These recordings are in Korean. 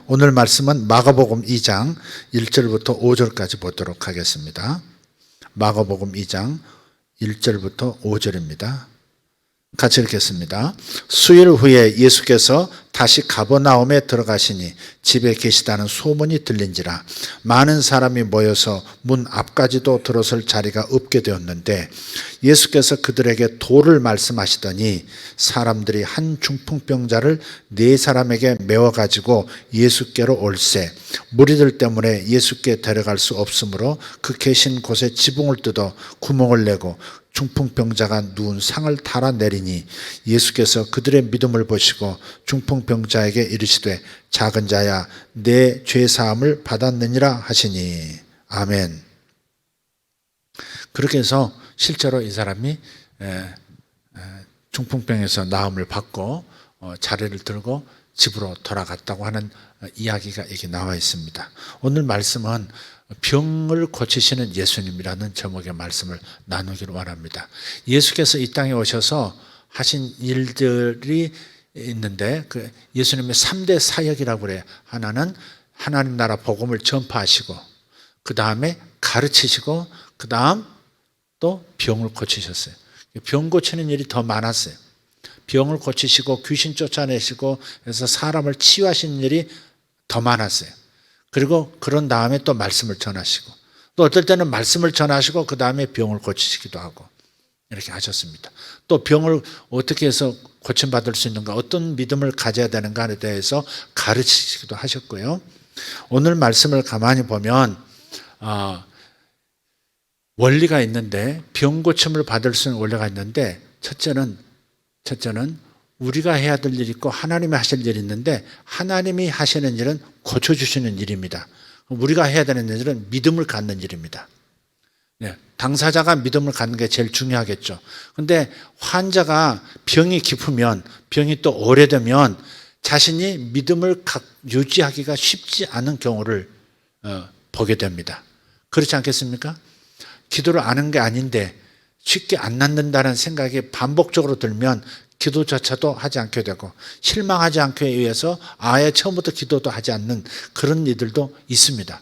오늘 말씀은 마가복음 2장 1절부터 5절까지 보도록 하겠습니다. 마가복음 2장 1절부터 5절입니다. 같이 읽겠습니다. 수일 후에 예수께서 다시 가버나움에 들어가시니 집에 계시다는 소문이 들린지라 많은 사람이 모여서 문 앞까지도 들어설 자리가 없게 되었는데 예수께서 그들에게 도를 말씀하시더니 사람들이 한 중풍병자를 4사람에게 메워가지고 예수께로 올세 무리들 때문에 예수께 데려갈 수 없으므로 그 계신 곳에 지붕을 뜯어 구멍을 내고 중풍병자가 누운 상을 달아내리니 예수께서 그들의 믿음을 보시고 중풍병자에게 이르시되 작은 자야 내 죄사함을 받았느니라 하시니 아멘. 그렇게 해서 실제로 이 사람이 중풍병에서 나음을 받고 자리를 들고 집으로 돌아갔다고 하는 이야기가 여기 나와 있습니다. 오늘 말씀은 병을 고치시는 예수님이라는 제목의 말씀을 나누기를 원합니다. 예수께서 이 땅에 오셔서 하신 일들이 있는데 그 예수님의 3대 사역이라고 그래요. 하나는 하나님 나라 복음을 전파하시고 그 다음에 가르치시고 그 다음 또 병을 고치셨어요. 병 고치는 일이 더 많았어요. 병을 고치시고 귀신 쫓아내시고 그래서 사람을 치유하시는 일이 더 많았어요. 그리고 그런 다음에 또 말씀을 전하시고 또 어떨 때는 말씀을 전하시고 그 다음에 병을 고치시기도 하고 이렇게 하셨습니다. 또 병을 어떻게 해서 고침받을 수 있는가 어떤 믿음을 가져야 되는가에 대해서 가르치시기도 하셨고요. 오늘 말씀을 가만히 보면 원리가 있는데 병 고침을 받을 수 있는 원리가 있는데 첫째는 우리가 해야 될 일이 있고 하나님이 하실 일이 있는데 하나님이 하시는 일은 고쳐주시는 일입니다. 우리가 해야 되는 일은 믿음을 갖는 일입니다. 당사자가 믿음을 갖는 게 제일 중요하겠죠. 그런데 환자가 병이 깊으면 병이 또 오래되면 자신이 믿음을 유지하기가 쉽지 않은 경우를 보게 됩니다. 그렇지 않겠습니까? 기도를 안 한 게 아닌데 쉽게 안 낫는다는 생각이 반복적으로 들면 기도조차도 하지 않게 되고 실망하지 않기 위해서 아예 처음부터 기도도 하지 않는 그런 이들도 있습니다.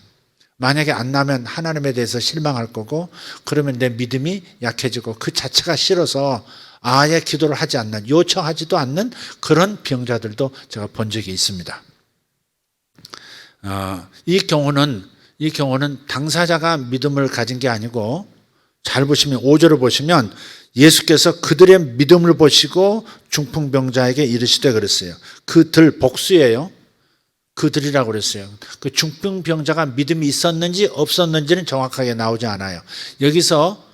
만약에 안 나면 하나님에 대해서 실망할 거고 그러면 내 믿음이 약해지고 그 자체가 싫어서 아예 기도를 하지 않는 요청하지도 않는 그런 병자들도 제가 본 적이 있습니다. 이 경우는 당사자가 믿음을 가진 게 아니고 잘 보시면 5절을 보시면 예수께서 그들의 믿음을 보시고 중풍병자에게 이르시되 그랬어요. 그들 복수예요. 그들이라고 그랬어요. 그 중풍병자가 믿음이 있었는지 없었는지는 정확하게 나오지 않아요. 여기서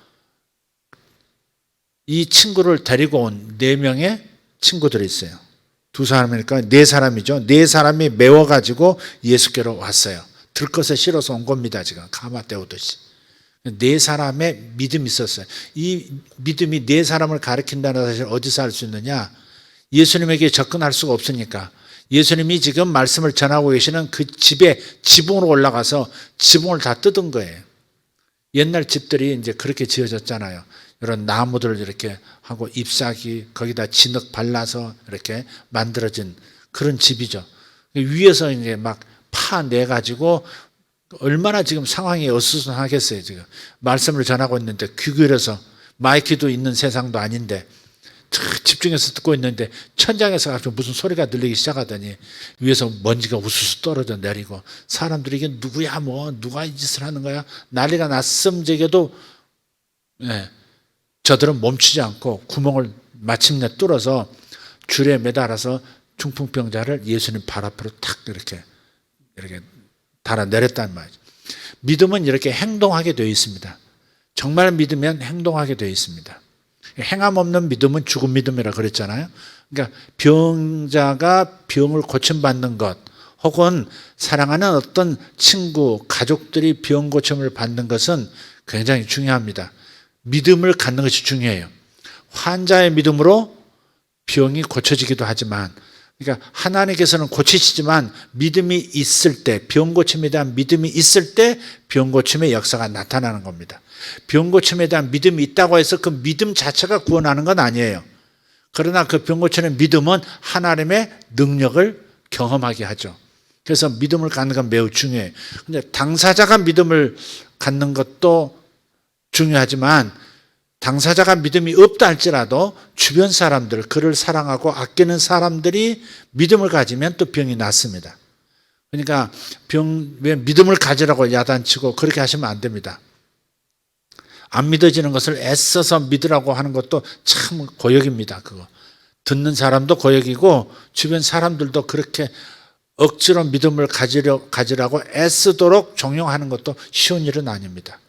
이 친구를 데리고 온 4명의 친구들이 있어요. 2사람이니까 4사람이죠. 4사람이 메워가지고 예수께로 왔어요. 들것에 실어서 온 겁니다. 지금 가마 때우듯이. 4사람의 믿음이 있었어요. 이 믿음이 4사람을 가리킨다는 사실 어디서 알 수 있느냐? 예수님에게 접근할 수가 없으니까 예수님이 지금 말씀을 전하고 계시는 그 집에 지붕으로 올라가서 지붕을 다 뜯은 거예요. 옛날 집들이 이제 그렇게 지어졌잖아요. 이런 나무들 이렇게 하고 잎사귀 거기다 진흙 발라서 이렇게 만들어진 그런 집이죠. 위에서 이제 막 파내 가지고 얼마나 지금 상황이 어수선하겠어요. 지금 말씀을 전하고 있는데 귀 기울여서 마이크도 있는 세상도 아닌데 집중해서 듣고 있는데 천장에서 무슨 소리가 들리기 시작하더니 위에서 먼지가 우수수 떨어져 내리고 사람들이 이게 누구야 누가 이 짓을 하는 거야 난리가 났음직에도 저들은 멈추지 않고 구멍을 마침내 뚫어서 줄에 매달아서 중풍병자를 예수님 발 앞으로 탁 이렇게 달아내렸단 말이죠. 믿음은 이렇게 행동하게 되어 있습니다. 정말 믿으면 행동하게 되어 있습니다. 행함 없는 믿음은 죽은 믿음이라 그랬잖아요. 그러니까 병자가 병을 고침받는 것 혹은 사랑하는 어떤 친구, 가족들이 병 고침을 받는 것은 굉장히 중요합니다. 믿음을 갖는 것이 중요해요. 환자의 믿음으로 병이 고쳐지기도 하지만 그러니까 하나님께서는 고치시지만 믿음이 있을 때 병 고침에 대한 믿음이 있을 때 병 고침의 역사가 나타나는 겁니다. 병 고침에 대한 믿음이 있다고 해서 그 믿음 자체가 구원하는 건 아니에요. 그러나 그 병 고치는 믿음은 하나님의 능력을 경험하게 하죠. 그래서 믿음을 갖는 건 매우 중요해요. 근데 당사자가 믿음을 갖는 것도 중요하지만 당사자가 믿음이 없다 할지라도 주변 사람들, 그를 사랑하고 아끼는 사람들이 믿음을 가지면 또 병이 낫습니다. 그러니까 왜 믿음을 가지라고 야단치고 그렇게 하시면 안 됩니다. 안 믿어지는 것을 애써서 믿으라고 하는 것도 참 고역입니다. 그거 듣는 사람도 고역이고 주변 사람들도 그렇게 억지로 믿음을 가지라고 애쓰도록 종용하는 것도 쉬운 일은 아닙니다.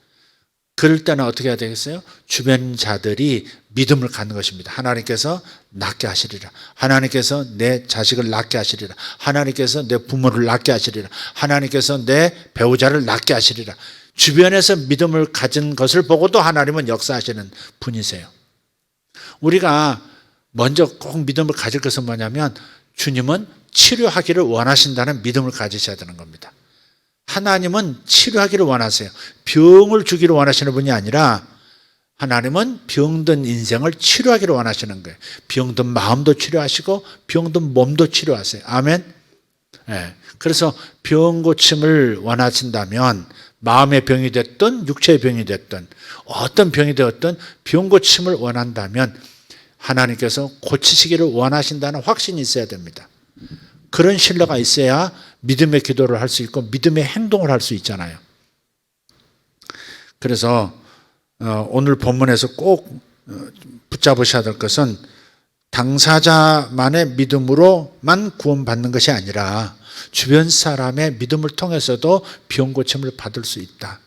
그럴 때는 어떻게 해야 되겠어요? 주변 자들이 믿음을 갖는 것입니다. 하나님께서 낫게 하시리라. 하나님께서 내 자식을 낫게 하시리라. 하나님께서 내 부모를 낫게 하시리라. 하나님께서 내 배우자를 낫게 하시리라. 주변에서 믿음을 가진 것을 보고도 하나님은 역사하시는 분이세요. 우리가 먼저 꼭 믿음을 가질 것은 뭐냐면 주님은 치료하기를 원하신다는 믿음을 가지셔야 되는 겁니다. 하나님은 치료하기를 원하세요. 병을 주기를 원하시는 분이 아니라 하나님은 병든 인생을 치료하기를 원하시는 거예요. 병든 마음도 치료하시고 병든 몸도 치료하세요. 아멘. 네. 그래서 병 고침을 원하신다면 마음의 병이 됐든 육체의 병이 됐든 어떤 병이 되었든 병 고침을 원한다면 하나님께서 고치시기를 원하신다는 확신이 있어야 됩니다. 그런 신뢰가 있어야 믿음의 기도를 할 수 있고 믿음의 행동을 할 수 있잖아요. 그래서 오늘 본문에서 꼭 붙잡으셔야 될 것은 당사자만의 믿음으로만 구원받는 것이 아니라 주변 사람의 믿음을 통해서도 병 고침을 받을 수 있다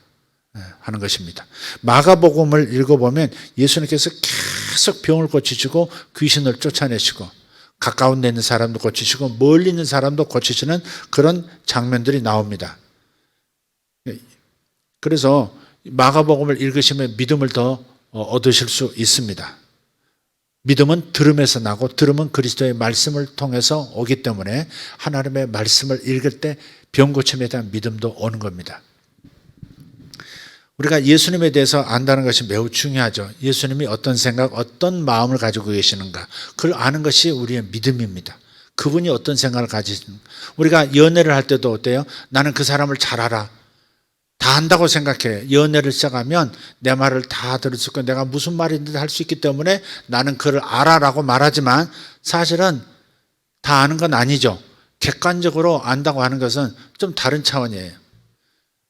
하는 것입니다. 마가복음을 읽어보면 예수님께서 계속 병을 고치시고 귀신을 쫓아내시고 가까운 데 있는 사람도 고치시고 멀리 있는 사람도 고치시는 그런 장면들이 나옵니다. 그래서 마가복음을 읽으시면 믿음을 더 얻으실 수 있습니다. 믿음은 들음에서 나고 들음은 그리스도의 말씀을 통해서 오기 때문에 하나님의 말씀을 읽을 때 병 고침에 대한 믿음도 오는 겁니다. 우리가 예수님에 대해서 안다는 것이 매우 중요하죠. 예수님이 어떤 생각, 어떤 마음을 가지고 계시는가 그걸 아는 것이 우리의 믿음입니다. 그분이 어떤 생각을 가지시는가. 우리가 연애를 할 때도 어때요? 나는 그 사람을 잘 알아. 다 안다고 생각해요. 연애를 시작하면 내 말을 다 들을 수 있고 내가 무슨 말인지 할 수 있기 때문에 나는 그를 알아라고 말하지만 사실은 다 아는 건 아니죠. 객관적으로 안다고 하는 것은 좀 다른 차원이에요.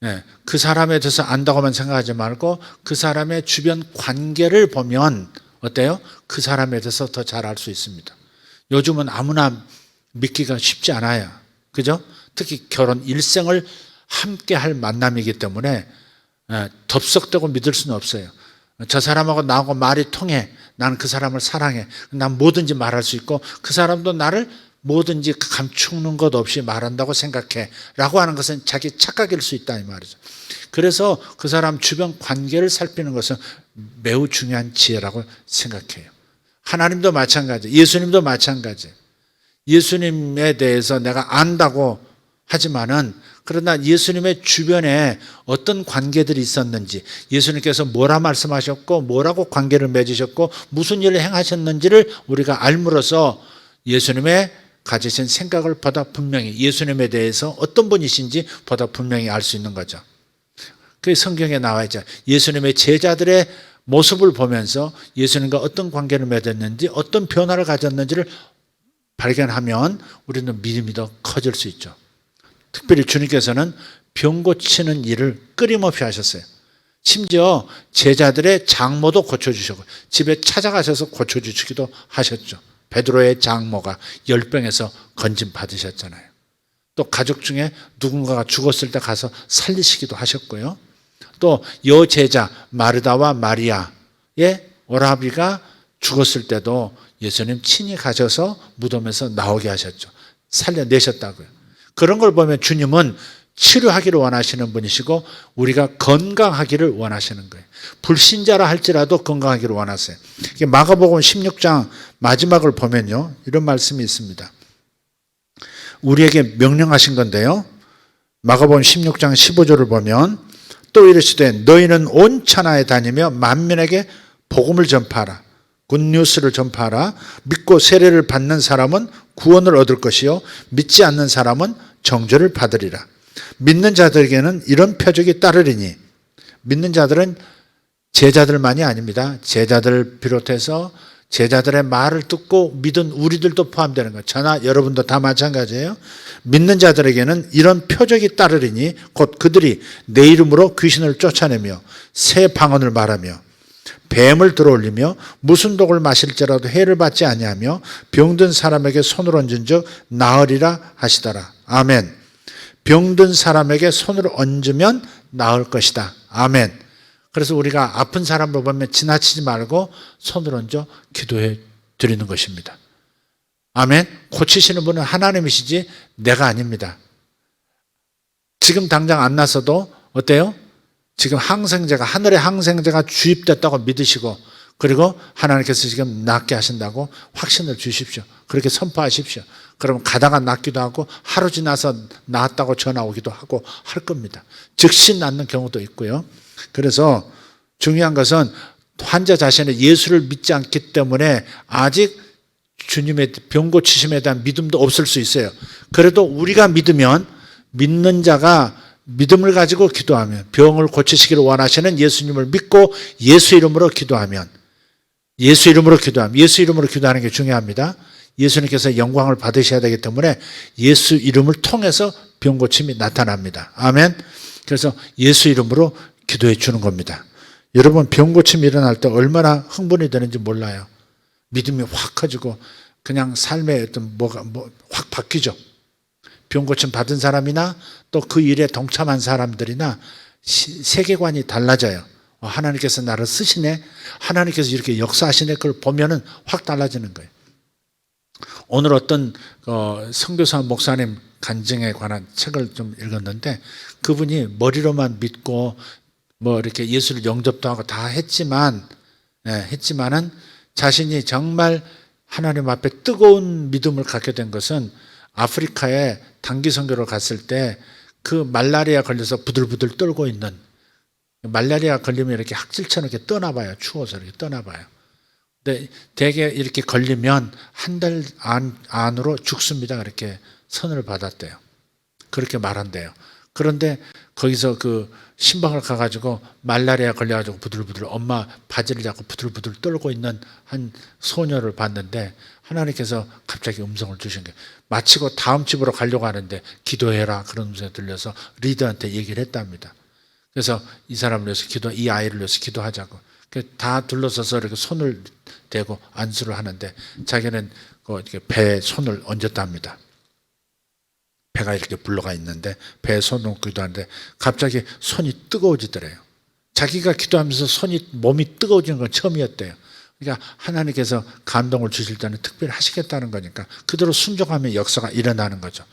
네, 그 사람에 대해서 안다고만 생각하지 말고 그 사람의 주변 관계를 보면 어때요? 그 사람에 대해서 더 잘 알 수 있습니다. 요즘은 아무나 믿기가 쉽지 않아요. 그죠? 특히 결혼 일생을 함께 할 만남이기 때문에 덥석대고 믿을 수는 없어요. 저 사람하고 나하고 말이 통해. 나는 그 사람을 사랑해. 난 뭐든지 말할 수 있고 그 사람도 나를 뭐든지 감추는 것 없이 말한다고 생각해 라고 하는 것은 자기 착각일 수 있다 이 말이죠. 그래서 그 사람 주변 관계를 살피는 것은 매우 중요한 지혜라고 생각해요. 하나님도 마찬가지, 예수님도 마찬가지. 예수님에 대해서 내가 안다고 하지만은 그러나 예수님의 주변에 어떤 관계들이 있었는지, 예수님께서 뭐라 말씀하셨고 뭐라고 관계를 맺으셨고 무슨 일을 행하셨는지를 우리가 알므로써 예수님의 가지신 생각을 보다 분명히, 예수님에 대해서 어떤 분이신지 보다 분명히 알 수 있는 거죠. 그게 성경에 나와 있죠. 예수님의 제자들의 모습을 보면서 예수님과 어떤 관계를 맺었는지 어떤 변화를 가졌는지를 발견하면 우리는 믿음이 더 커질 수 있죠. 특별히 주님께서는 병 고치는 일을 끊임없이 하셨어요. 심지어 제자들의 장모도 고쳐주셨고 집에 찾아가셔서 고쳐주시기도 하셨죠. 베드로의 장모가 열병에서 건진 받으셨잖아요. 또 가족 중에 누군가가 죽었을 때 가서 살리시기도 하셨고요. 또 여제자 마르다와 마리아의 오라비가 죽었을 때도 예수님 친히 가셔서 무덤에서 나오게 하셨죠. 살려내셨다고요. 그런 걸 보면 주님은 치료하기를 원하시는 분이시고 우리가 건강하기를 원하시는 거예요. 불신자라 할지라도 건강하기를 원하세요. 마가복음 16장 마지막을 보면요, 이런 말씀이 있습니다. 우리에게 명령하신 건데요, 마가복음 16장 15절을 보면 또 이르시되 너희는 온 천하에 다니며 만민에게 복음을 전파하라. 굿뉴스를 전파하라. 믿고 세례를 받는 사람은 구원을 얻을 것이요 믿지 않는 사람은 정죄를 받으리라. 믿는 자들에게는 이런 표적이 따르리니, 믿는 자들은 제자들만이 아닙니다. 제자들을 비롯해서 제자들의 말을 듣고 믿은 우리들도 포함되는 거예요. 저나 여러분도 다 마찬가지예요. 믿는 자들에게는 이런 표적이 따르리니 곧 그들이 내 이름으로 귀신을 쫓아내며 새 방언을 말하며 뱀을 들어올리며 무슨 독을 마실지라도 해를 받지 아니하며 병든 사람에게 손을 얹은 즉 나으리라 하시더라. 아멘. 병든 사람에게 손을 얹으면 나을 것이다. 아멘. 그래서 우리가 아픈 사람을 보면 지나치지 말고 손을 얹어 기도해 드리는 것입니다. 아멘. 고치시는 분은 하나님이시지 내가 아닙니다. 지금 당장 안 나서도 어때요? 지금 항생제가, 하늘의 항생제가 주입됐다고 믿으시고, 그리고 하나님께서 지금 낫게 하신다고 확신을 주십시오. 그렇게 선포하십시오. 그러면 가다가 낫기도 하고 하루 지나서 낫다고 전화 오기도 하고 할 겁니다. 즉시 낫는 경우도 있고요. 그래서 중요한 것은 환자 자신은 예수를 믿지 않기 때문에 아직 주님의 병 고치심에 대한 믿음도 없을 수 있어요. 그래도 우리가 믿으면, 믿는 자가 믿음을 가지고 기도하면, 병을 고치시기를 원하시는 예수님을 믿고 예수 이름으로 기도하면, 예수 이름으로 기도하는 게 중요합니다. 예수님께서 영광을 받으셔야 되기 때문에 예수 이름을 통해서 병 고침이 나타납니다. 아멘. 그래서 예수 이름으로 기도해 주는 겁니다. 여러분, 병 고침이 일어날 때 얼마나 흥분이 되는지 몰라요. 믿음이 확 커지고 그냥 삶의 어떤 확 바뀌죠. 병 고침 받은 사람이나 또 그 일에 동참한 사람들이나 세계관이 달라져요. 하나님께서 나를 쓰시네, 하나님께서 이렇게 역사하시네, 그걸 보면은 확 달라지는 거예요. 오늘 어떤 선교사 목사님 간증에 관한 책을 좀 읽었는데, 그분이 머리로만 믿고 뭐 이렇게 예수를 영접도 하고 다 했지만은 자신이 정말 하나님 앞에 뜨거운 믿음을 갖게 된 것은 아프리카에 단기 선교를 갔을 때 그 말라리아 걸려서 부들부들 떨고 있는, 말라리아 걸리면 이렇게 학질처럼 이렇게 떠나봐요. 추워서 이렇게 떠나봐요. 근데 대개 이렇게 걸리면 한 달 안으로 죽습니다. 그렇게 선을 받았대요. 그렇게 말한대요. 그런데 거기서 그 신방을 가가지고 말라리아 걸려가지고 부들부들 엄마 바지를 잡고 부들부들 떨고 있는 한 소녀를 봤는데 하나님께서 갑자기 음성을 주신 거예요. 마치고 다음 집으로 가려고 하는데 기도해라, 그런 음성이 들려서 리더한테 얘기를 했답니다. 그래서 이 사람을 위해서 이 아이를 위해서 기도하자고. 다 둘러서서 이렇게 손을 대고 안수를 하는데 자기는 이렇게 배에 손을 얹었답니다. 배가 이렇게 불러가 있는데 배에 손을 얹고 기도하는데 갑자기 손이 뜨거워지더래요. 자기가 기도하면서 몸이 뜨거워지는 건 처음이었대요. 그러니까 하나님께서 감동을 주실 때는 특별히 하시겠다는 거니까 그대로 순종하면 역사가 일어나는 거죠.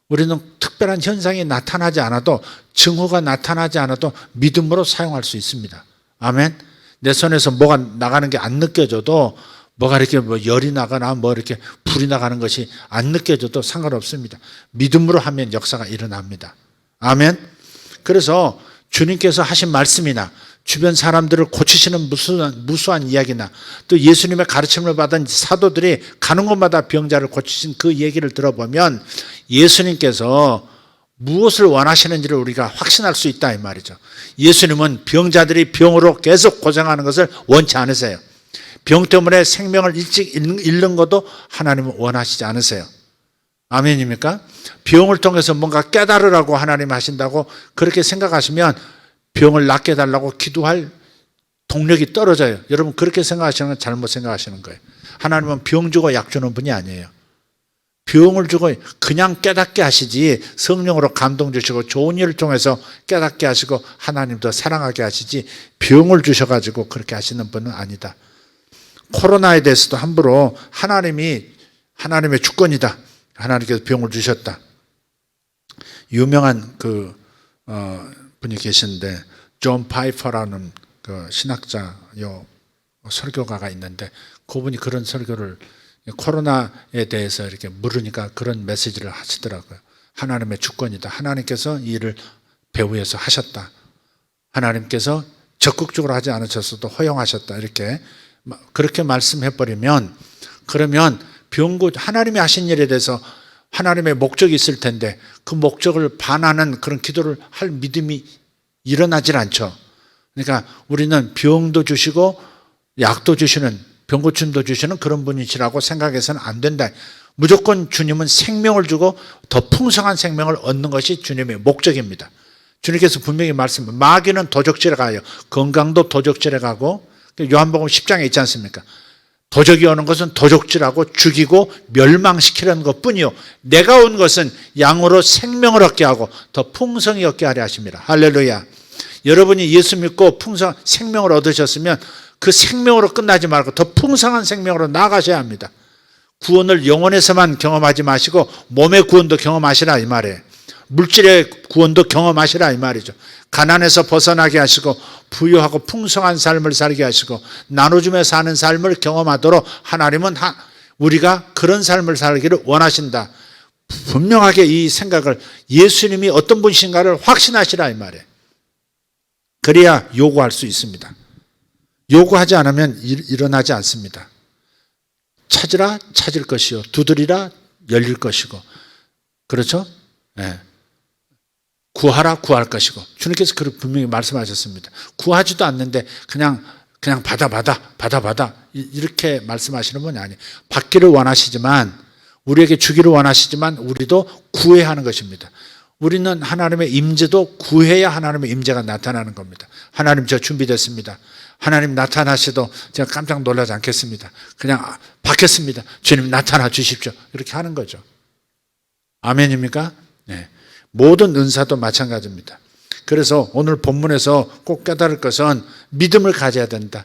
우리는 특별한 현상이 나타나지 않아도, 증후가 나타나지 않아도 믿음으로 사용할 수 있습니다. 아멘. 내 손에서 뭐가 나가는 게 안 느껴져도, 뭐가 이렇게 열이 나거나 이렇게 불이 나가는 것이 안 느껴져도 상관없습니다. 믿음으로 하면 역사가 일어납니다. 아멘. 그래서 주님께서 하신 말씀이나 주변 사람들을 고치시는 무수한 이야기나 또 예수님의 가르침을 받은 사도들이 가는 곳마다 병자를 고치신 그 얘기를 들어보면 예수님께서 무엇을 원하시는지를 우리가 확신할 수 있다 이 말이죠. 예수님은 병자들이 병으로 계속 고생하는 것을 원치 않으세요. 병 때문에 생명을 일찍 잃는 것도 하나님은 원하시지 않으세요. 아멘입니까? 병을 통해서 뭔가 깨달으라고 하나님 하신다고 그렇게 생각하시면 병을 낫게 해달라고 기도할 동력이 떨어져요. 여러분, 그렇게 생각하시는 건 잘못 생각하시는 거예요. 하나님은 병 주고 약 주는 분이 아니에요. 병을 주고 그냥 깨닫게 하시지, 성령으로 감동 주시고 좋은 일을 통해서 깨닫게 하시고 하나님도 사랑하게 하시지, 병을 주셔가지고 그렇게 하시는 분은 아니다. 코로나에 대해서도 함부로 하나님의 주권이다, 하나님께서 병을 주셨다. 유명한 분이 계신데 존 파이퍼라는 그 신학자요 설교가가 있는데 그분이 그런 설교를, 코로나에 대해서 이렇게 물으니까 그런 메시지를 하시더라고요. 하나님의 주권이다. 하나님께서 이 일을 배후에서 하셨다. 하나님께서 적극적으로 하지 않으셨어도 허용하셨다. 이렇게 그렇게 말씀해버리면 그러면 하나님이 하신 일에 대해서 하나님의 목적이 있을 텐데 그 목적을 반하는 그런 기도를 할 믿음이 일어나질 않죠. 그러니까 우리는 병도 주시고 약도 주시는, 병고침도 주시는 그런 분이시라고 생각해서는 안 된다. 무조건 주님은 생명을 주고 더 풍성한 생명을 얻는 것이 주님의 목적입니다. 주님께서 분명히 마귀는 도적질에 가요. 건강도 도적질에 가고, 요한복음 10장에 있지 않습니까? 도적이 오는 것은 도적질하고 죽이고 멸망시키려는 것뿐이요, 내가 온 것은 양으로 생명을 얻게 하고 더 풍성히 얻게 하려 하십니다. 할렐루야. 여러분이 예수 믿고 풍성한 생명을 얻으셨으면 그 생명으로 끝나지 말고 더 풍성한 생명으로 나아가셔야 합니다. 구원을 영혼에서만 경험하지 마시고 몸의 구원도 경험하시라 이 말이에요. 물질의 구원도 경험하시라 이 말이죠. 가난에서 벗어나게 하시고 부유하고 풍성한 삶을 살게 하시고 나눠주며 사는 삶을 경험하도록 하나님은 우리가 그런 삶을 살기를 원하신다. 분명하게 이 생각을, 예수님이 어떤 분이신가를 확신하시라 이 말이에요. 그래야 요구할 수 있습니다. 요구하지 않으면 일어나지 않습니다. 찾으라 찾을 것이요, 두드리라 열릴 것이고, 그렇죠? 네. 구하라 구할 것이고, 주님께서 그렇게 분명히 말씀하셨습니다. 구하지도 않는데 그냥 받아 이렇게 말씀하시는 분이 아니에요. 받기를 원하시지만, 우리에게 주기를 원하시지만 우리도 구해야 하는 것입니다. 우리는 하나님의 임재도 구해야 하나님의 임재가 나타나는 겁니다. 하나님, 저 준비됐습니다. 하나님 나타나셔도 제가 깜짝 놀라지 않겠습니다. 그냥 받겠습니다. 주님 나타나 주십시오. 이렇게 하는 거죠. 아멘입니까? 네. 모든 은사도 마찬가지입니다. 그래서 오늘 본문에서 꼭 깨달을 것은 믿음을 가져야 된다.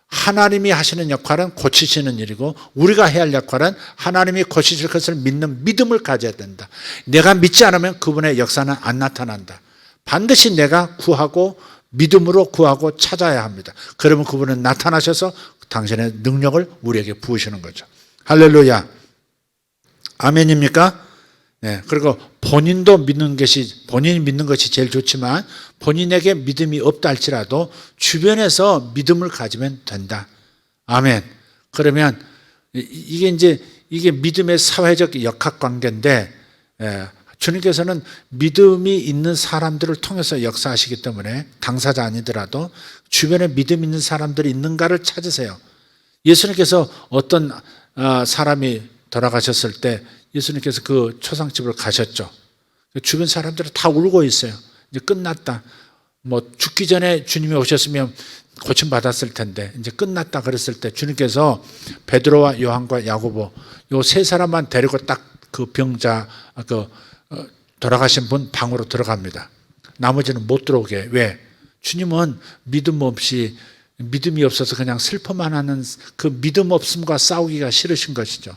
하나님이 하시는 역할은 고치시는 일이고 우리가 해야 할 역할은 하나님이 고치실 것을 믿는 믿음을 가져야 된다. 내가 믿지 않으면 그분의 역사는 안 나타난다. 반드시 내가 구하고 믿음으로 구하고 찾아야 합니다. 그러면 그분은 나타나셔서 당신의 능력을 우리에게 부으시는 거죠. 할렐루야. 아멘입니까? 네. 그리고 본인이 믿는 것이 제일 좋지만 본인에게 믿음이 없다 할지라도 주변에서 믿음을 가지면 된다. 아멘. 그러면 이게 믿음의 사회적 역학관계인데, 주님께서는 믿음이 있는 사람들을 통해서 역사하시기 때문에 당사자 아니더라도 주변에 믿음 있는 사람들이 있는가를 찾으세요. 예수님께서 어떤 사람이 돌아가셨을 때 예수님께서 그 초상집을 가셨죠. 주변 사람들은 다 울고 있어요. 이제 끝났다. 죽기 전에 주님이 오셨으면 고침받았을 텐데 이제 끝났다 그랬을 때 주님께서 베드로와 요한과 야고보 요 세 사람만 데리고 딱 그 병자, 돌아가신 분 방으로 들어갑니다. 나머지는 못 들어오게. 왜? 주님은 믿음이 없어서 그냥 슬퍼만 하는 그 믿음 없음과 싸우기가 싫으신 것이죠.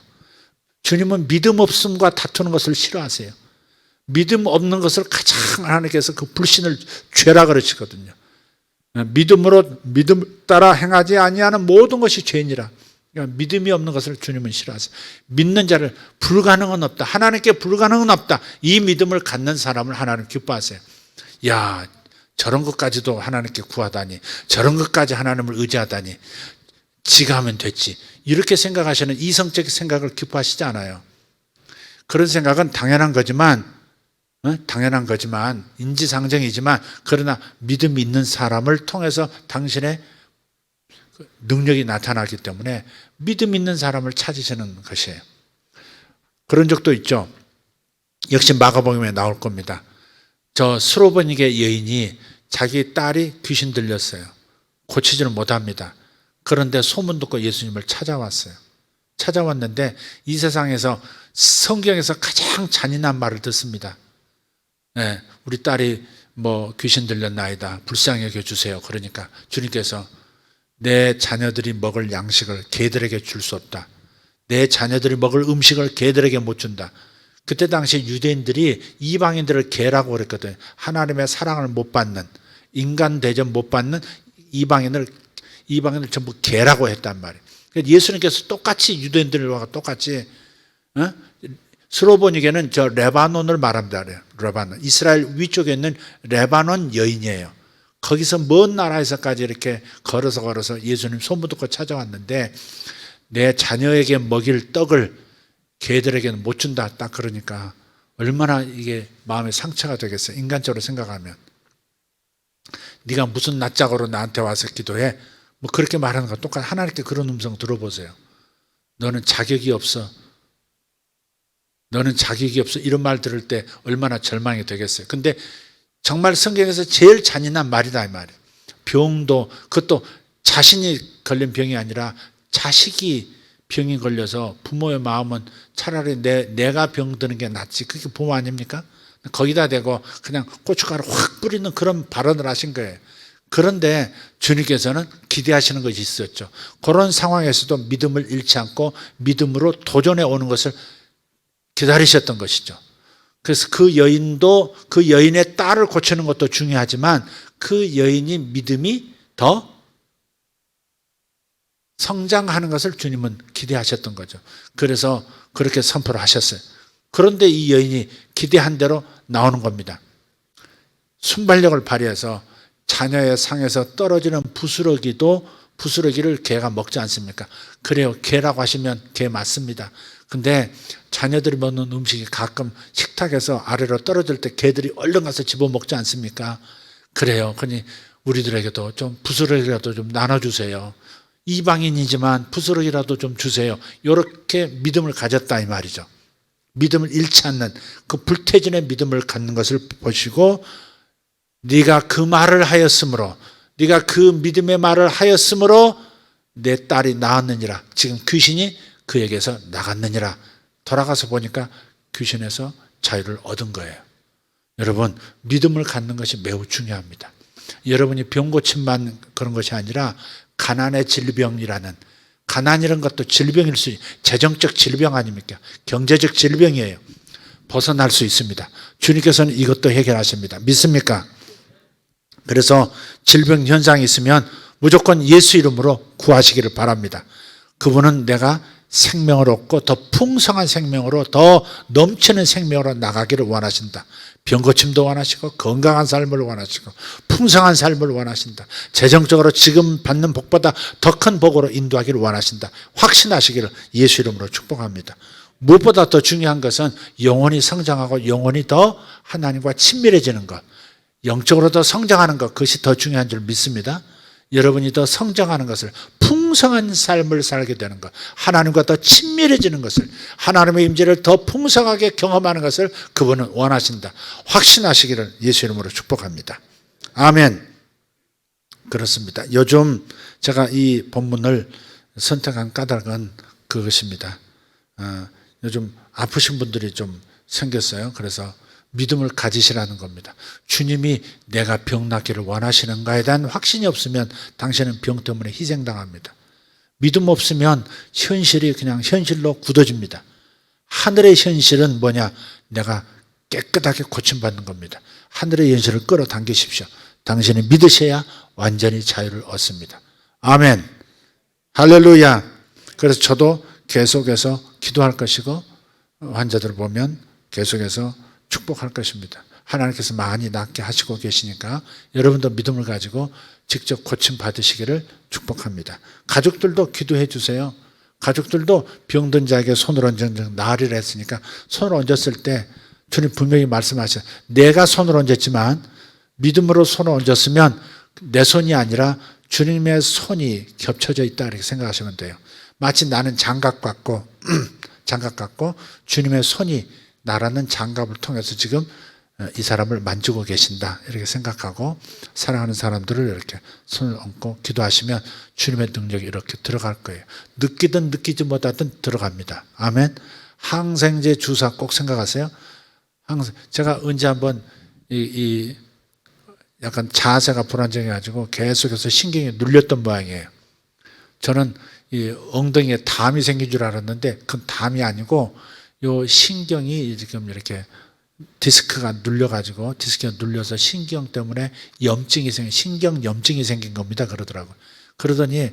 주님은 믿음 없음과 다투는 것을 싫어하세요. 믿음 없는 것을 가장 하나님께서 그 불신을 죄라 그러시거든요. 믿음 따라 행하지 아니하는 모든 것이 죄니라. 그러니까 믿음이 없는 것을 주님은 싫어하세요. 믿는 자를 불가능은 없다. 하나님께 불가능은 없다. 이 믿음을 갖는 사람을 하나님 기뻐하세요. 야, 저런 것까지도 하나님께 구하다니, 저런 것까지 하나님을 의지하다니, 지가 하면 됐지. 이렇게 생각하시는 이성적 생각을 기뻐하시지 않아요. 그런 생각은 당연한 거지만 인지상정이지만, 그러나 믿음이 있는 사람을 통해서 당신의 능력이 나타나기 때문에 믿음 있는 사람을 찾으시는 것이에요. 그런 적도 있죠. 역시 마가복음에 나올 겁니다. 저 스로보니게 여인이 자기 딸이 귀신 들렸어요. 고치지를 못합니다. 그런데 소문 듣고 예수님을 찾아왔어요. 찾아왔는데 이 세상에서 성경에서 가장 잔인한 말을 듣습니다. 네, 우리 딸이 귀신 들렸나이다. 불쌍히 여겨주세요. 그러니까 주님께서 내 자녀들이 먹을 양식을 개들에게 줄 수 없다. 내 자녀들이 먹을 음식을 개들에게 못 준다. 그때 당시 유대인들이 이방인들을 개라고 그랬거든요. 하나님의 사랑을 못 받는, 인간 대접 못 받는 이방인을 전부 개라고 했단 말이에요. 예수님께서 똑같이 유대인들과 똑같이 스로보니게는 저 레바논을 말합니다. 레바논. 이스라엘 위쪽에 있는 레바논 여인이에요. 거기서 먼 나라에서까지 이렇게 걸어서 예수님 소문 듣고 찾아왔는데 내 자녀에게 먹일 떡을 개들에게는 못 준다. 딱 그러니까 얼마나 이게 마음에 상처가 되겠어요. 인간적으로 생각하면. 네가 무슨 낯짝으로 나한테 와서 기도해? 뭐 그렇게 말하는 거 똑같아. 하나님께 그런 음성 들어보세요. 너는 자격이 없어. 너는 자격이 없어. 이런 말 들을 때 얼마나 절망이 되겠어요. 근데 정말 성경에서 제일 잔인한 말이다 이 말이에요. 병도 그것도 자신이 걸린 병이 아니라 자식이 병이 걸려서 부모의 마음은 차라리 내가 병드는 게 낫지. 그게 부모 아닙니까? 거기다 대고 그냥 고춧가루 확 뿌리는 그런 발언을 하신 거예요. 그런데 주님께서는 기대하시는 것이 있었죠. 그런 상황에서도 믿음을 잃지 않고 믿음으로 도전해 오는 것을 기다리셨던 것이죠. 그래서 그 여인도 그 여인의 딸을 고치는 것도 중요하지만 그 여인이 믿음이 더 성장하는 것을 주님은 기대하셨던 거죠. 그래서 그렇게 선포를 하셨어요. 그런데 이 여인이 기대한 대로 나오는 겁니다. 순발력을 발휘해서 자녀의 상에서 떨어지는 부스러기를 개가 먹지 않습니까? 그래요. 개라고 하시면 개 맞습니다. 근데 자녀들이 먹는 음식이 가끔 식탁에서 아래로 떨어질 때 개들이 얼른 가서 집어먹지 않습니까? 그래요. 그러니 우리들에게도 좀 부스러기라도 좀 나눠주세요. 이방인이지만 부스러기라도 좀 주세요. 이렇게 믿음을 가졌다 이 말이죠. 믿음을 잃지 않는 그 불태진의 믿음을 갖는 것을 보시고 네가 그 말을 하였으므로 네가 그 믿음의 말을 하였으므로 내 딸이 나았느니라. 지금 귀신이 그에게서 나갔느니라. 돌아가서 보니까 귀신에서 자유를 얻은 거예요. 여러분 믿음을 갖는 것이 매우 중요합니다. 여러분이 병 고침만 그런 것이 아니라 가난의 질병이라는 가난이라는 것도 질병일 수 재정적 질병 아닙니까? 경제적 질병이에요. 벗어날 수 있습니다. 주님께서는 이것도 해결하십니다. 믿습니까? 그래서 질병 현상이 있으면 무조건 예수 이름으로 구하시기를 바랍니다. 그분은 내가 생명을 얻고 더 풍성한 생명으로 더 넘치는 생명으로 나가기를 원하신다. 병고침도 원하시고 건강한 삶을 원하시고 풍성한 삶을 원하신다. 재정적으로 지금 받는 복보다 더 큰 복으로 인도하기를 원하신다. 확신하시기를 예수 이름으로 축복합니다. 무엇보다 더 중요한 것은 영혼이 성장하고 영혼이 더 하나님과 친밀해지는 것, 영적으로 더 성장하는 것, 그것이 더 중요한 줄 믿습니다. 여러분이 더 성장하는 것을 풍성한 삶을 살게 되는 것, 하나님과 더 친밀해지는 것을, 하나님의 임재를 더 풍성하게 경험하는 것을 그분은 원하신다. 확신하시기를 예수 이름으로 축복합니다. 아멘. 그렇습니다. 요즘 제가 이 본문을 선택한 까닭은 그것입니다. 요즘 아프신 분들이 좀 생겼어요. 그래서 믿음을 가지시라는 겁니다. 주님이 내가 병 낫기를 원하시는가에 대한 확신이 없으면 당신은 병 때문에 희생당합니다. 믿음 없으면 현실이 그냥 현실로 굳어집니다. 하늘의 현실은 뭐냐? 내가 깨끗하게 고침받는 겁니다. 하늘의 현실을 끌어당기십시오. 당신이 믿으셔야 완전히 자유를 얻습니다. 아멘. 할렐루야. 그래서 저도 계속해서 기도할 것이고 환자들을 보면 계속해서 축복할 것입니다. 하나님께서 많이 낫게 하시고 계시니까 여러분도 믿음을 가지고 직접 고침 받으시기를 축복합니다. 가족들도 기도해 주세요. 가족들도 병든 자에게 손을 얹은 나으리라 했으니까 손을 얹었을 때 주님 분명히 말씀하셔요. 내가 손을 얹었지만 믿음으로 손을 얹었으면 내 손이 아니라 주님의 손이 겹쳐져 있다 이렇게 생각하시면 돼요. 마치 나는 장갑 같고 주님의 손이 나라는 장갑을 통해서 지금 이 사람을 만지고 계신다 이렇게 생각하고 사랑하는 사람들을 이렇게 손을 얹고 기도하시면 주님의 능력이 이렇게 들어갈 거예요. 느끼든 느끼지 못하든 들어갑니다. 아멘. 항생제 주사 꼭 생각하세요. 제가 언제 한번 약간 자세가 불안정해가지고 계속해서 신경이 눌렸던 모양이에요. 저는 이 엉덩이에 담이 생긴 줄 알았는데 그건 담이 아니고 요 신경이 지금 이렇게 디스크가 눌려서 신경 때문에 신경 염증이 생긴 겁니다. 그러더라고요. 그러더니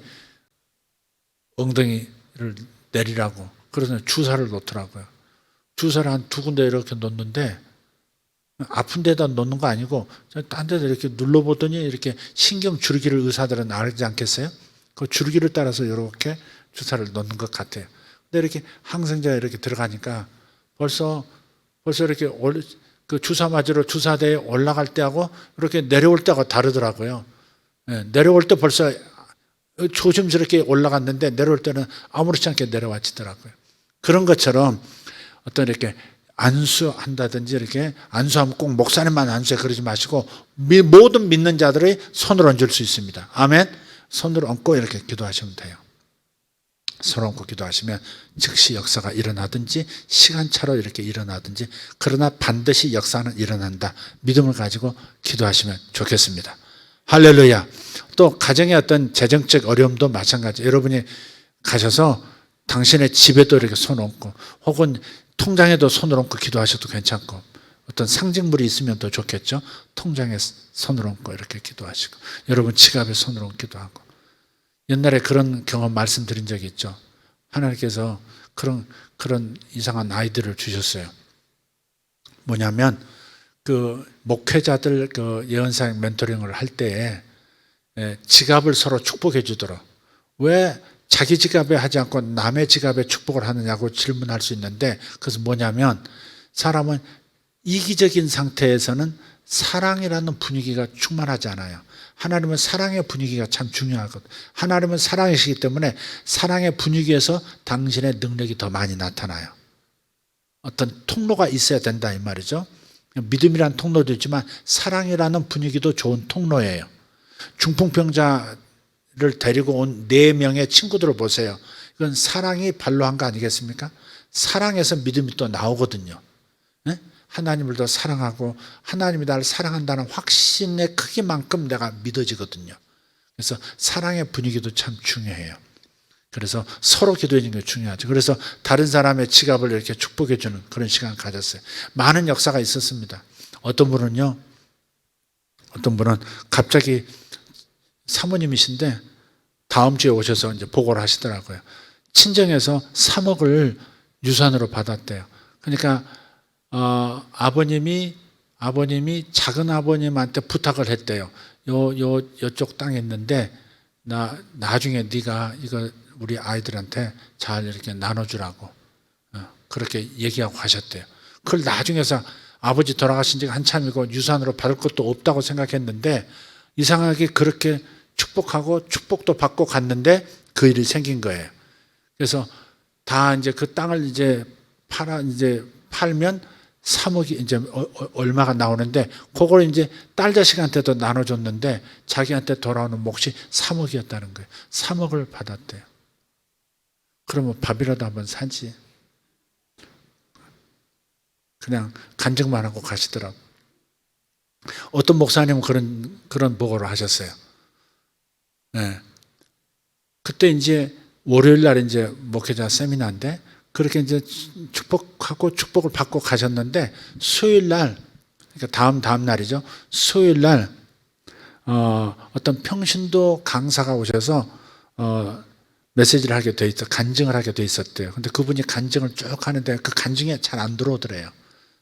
엉덩이를 내리라고 그러더니 주사를 놓더라고요. 주사를 한 2군데 이렇게 놓는데 아픈 데다 놓는 거 아니고 딴 데다 이렇게 눌러보더니 이렇게 신경 줄기를 의사들은 알지 않겠어요? 그 줄기를 따라서 이렇게 주사를 놓는 것 같아요. 근데 이렇게 항생제가 이렇게 들어가니까 벌써 이렇게 그 주사 맞으러 주사대에 올라갈 때하고 이렇게 내려올 때하고 다르더라고요. 예, 내려올 때 벌써 조심스럽게 올라갔는데 내려올 때는 아무렇지 않게 내려와지더라고요. 그런 것처럼 어떤 이렇게 안수한다든지 이렇게 안수하면 꼭 목사님만 안수해 그러지 마시고 모든 믿는 자들의 손을 얹을 수 있습니다. 아멘. 손을 얹고 이렇게 기도하시면 돼요. 손을 얹고 기도하시면 즉시 역사가 일어나든지 시간차로 이렇게 일어나든지 그러나 반드시 역사는 일어난다. 믿음을 가지고 기도하시면 좋겠습니다. 할렐루야. 또 가정의 어떤 재정적 어려움도 마찬가지. 여러분이 가셔서 당신의 집에도 이렇게 손 얹고 혹은 통장에도 손을 얹고 기도하셔도 괜찮고 어떤 상징물이 있으면 더 좋겠죠. 통장에 손을 얹고 이렇게 기도하시고 여러분 지갑에 손을 얹기도 하고 옛날에 그런 경험 말씀드린 적이 있죠. 하나님께서 그런 이상한 아이들을 주셨어요. 뭐냐면 그 목회자들 그 예언사역 멘토링을 할 때에 지갑을 서로 축복해 주더라. 왜 자기 지갑에 하지 않고 남의 지갑에 축복을 하느냐고 질문할 수 있는데 그래서 뭐냐면 사람은 이기적인 상태에서는 사랑이라는 분위기가 충만하지 않아요. 하나님은 사랑의 분위기가 참 중요하거든요. 하나님은 사랑이시기 때문에 사랑의 분위기에서 당신의 능력이 더 많이 나타나요. 어떤 통로가 있어야 된다 이 말이죠. 믿음이라는 통로도 있지만 사랑이라는 분위기도 좋은 통로예요. 중풍병자를 데리고 온 4명의 친구들을 보세요. 이건 사랑이 발로한 거 아니겠습니까? 사랑에서 믿음이 또 나오거든요. 네? 하나님을 더 사랑하고 하나님이 나를 사랑한다는 확신의 크기만큼 내가 믿어지거든요. 그래서 사랑의 분위기도 참 중요해요. 그래서 서로 기도해 주는 게 중요하죠. 그래서 다른 사람의 지갑을 이렇게 축복해 주는 그런 시간을 가졌어요. 많은 역사가 있었습니다. 어떤 분은 갑자기 사모님이신데 다음 주에 오셔서 이제 보고를 하시더라고요. 친정에서 3억을 유산으로 받았대요. 그러니까 아버님이 작은 아버님한테 부탁을 했대요. 요쪽 땅에 있는데 나중에 네가 이거 우리 아이들한테 잘 이렇게 나눠주라고 그렇게 얘기하고 가셨대요. 그걸 나중에서 아버지 돌아가신 지가 한참이고 유산으로 받을 것도 없다고 생각했는데 이상하게 그렇게 축복하고 축복도 받고 갔는데 그 일이 생긴 거예요. 그래서 다 이제 그 땅을 이제 팔면 3억이 이제 얼마가 나오는데 그걸 이제 딸 자식한테도 나눠줬는데 자기한테 돌아오는 몫이 3억이었다는 거예요. 3억을 받았대요. 그러면 밥이라도 한번 사지. 그냥 간증만 하고 가시더라고. 어떤 목사님은 그런 보고를 하셨어요. 네. 그때 이제 월요일 날 이제 목회자 세미나인데 그렇게 이제 축복을 받고 가셨는데 수요일 날 그러니까 다음 날이죠. 수요일 날 어떤 평신도 강사가 오셔서 메시지를 하게 돼 있어 간증을 하게 돼 있었대요. 근데 그분이 간증을 쭉 하는데 그 간증에 잘 안 들어오더래요.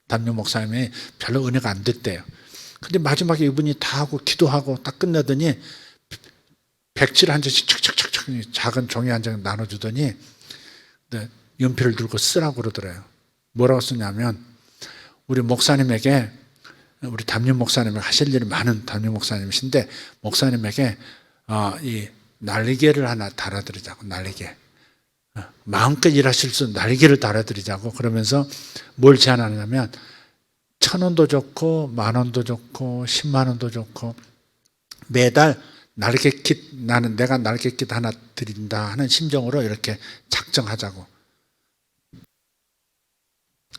담임 목사님이 별로 은혜가 안 됐대요. 근데 마지막에 이분이 다 하고 기도하고 딱 끝나더니 백지를 한 장씩 착착착착 작은 종이 한 장 나눠주더니 연필을 들고 쓰라고 그러더래요. 뭐라고 쓰냐면 우리 목사님에게 우리 담임 목사님이 하실 일이 많은 담임 목사님이신데 목사님에게 이 날개를 하나 달아드리자고 날개 마음껏 일하실 수 있는 날개를 달아드리자고 그러면서 뭘 제안하냐면 1,000원도 좋고 10,000원도 좋고 10만 원도 좋고 매달 날개킷 나는 내가 날개킷 하나 드린다 하는 심정으로 이렇게 작정하자고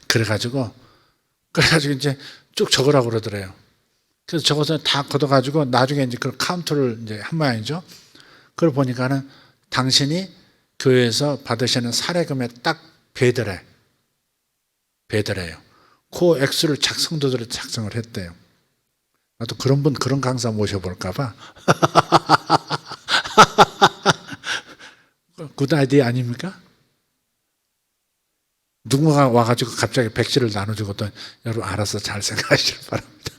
그래가지고 이제 쭉 적으라고 그러더래요. 그래서 적어서 다 걷어가지고 나중에 이제 그 카운트를 이제 한 모양이죠. 그걸 보니까는 당신이 교회에서 받으시는 사례금에 딱 배달해요. 그 액수를 성도들이 작성을 했대요. 나도 그런 강사 모셔볼까 봐. 굿 아이디어 아닙니까? 누군가 와가지고 갑자기 백지를 나눠주거든. 여러분 알아서 잘 생각하시길 바랍니다.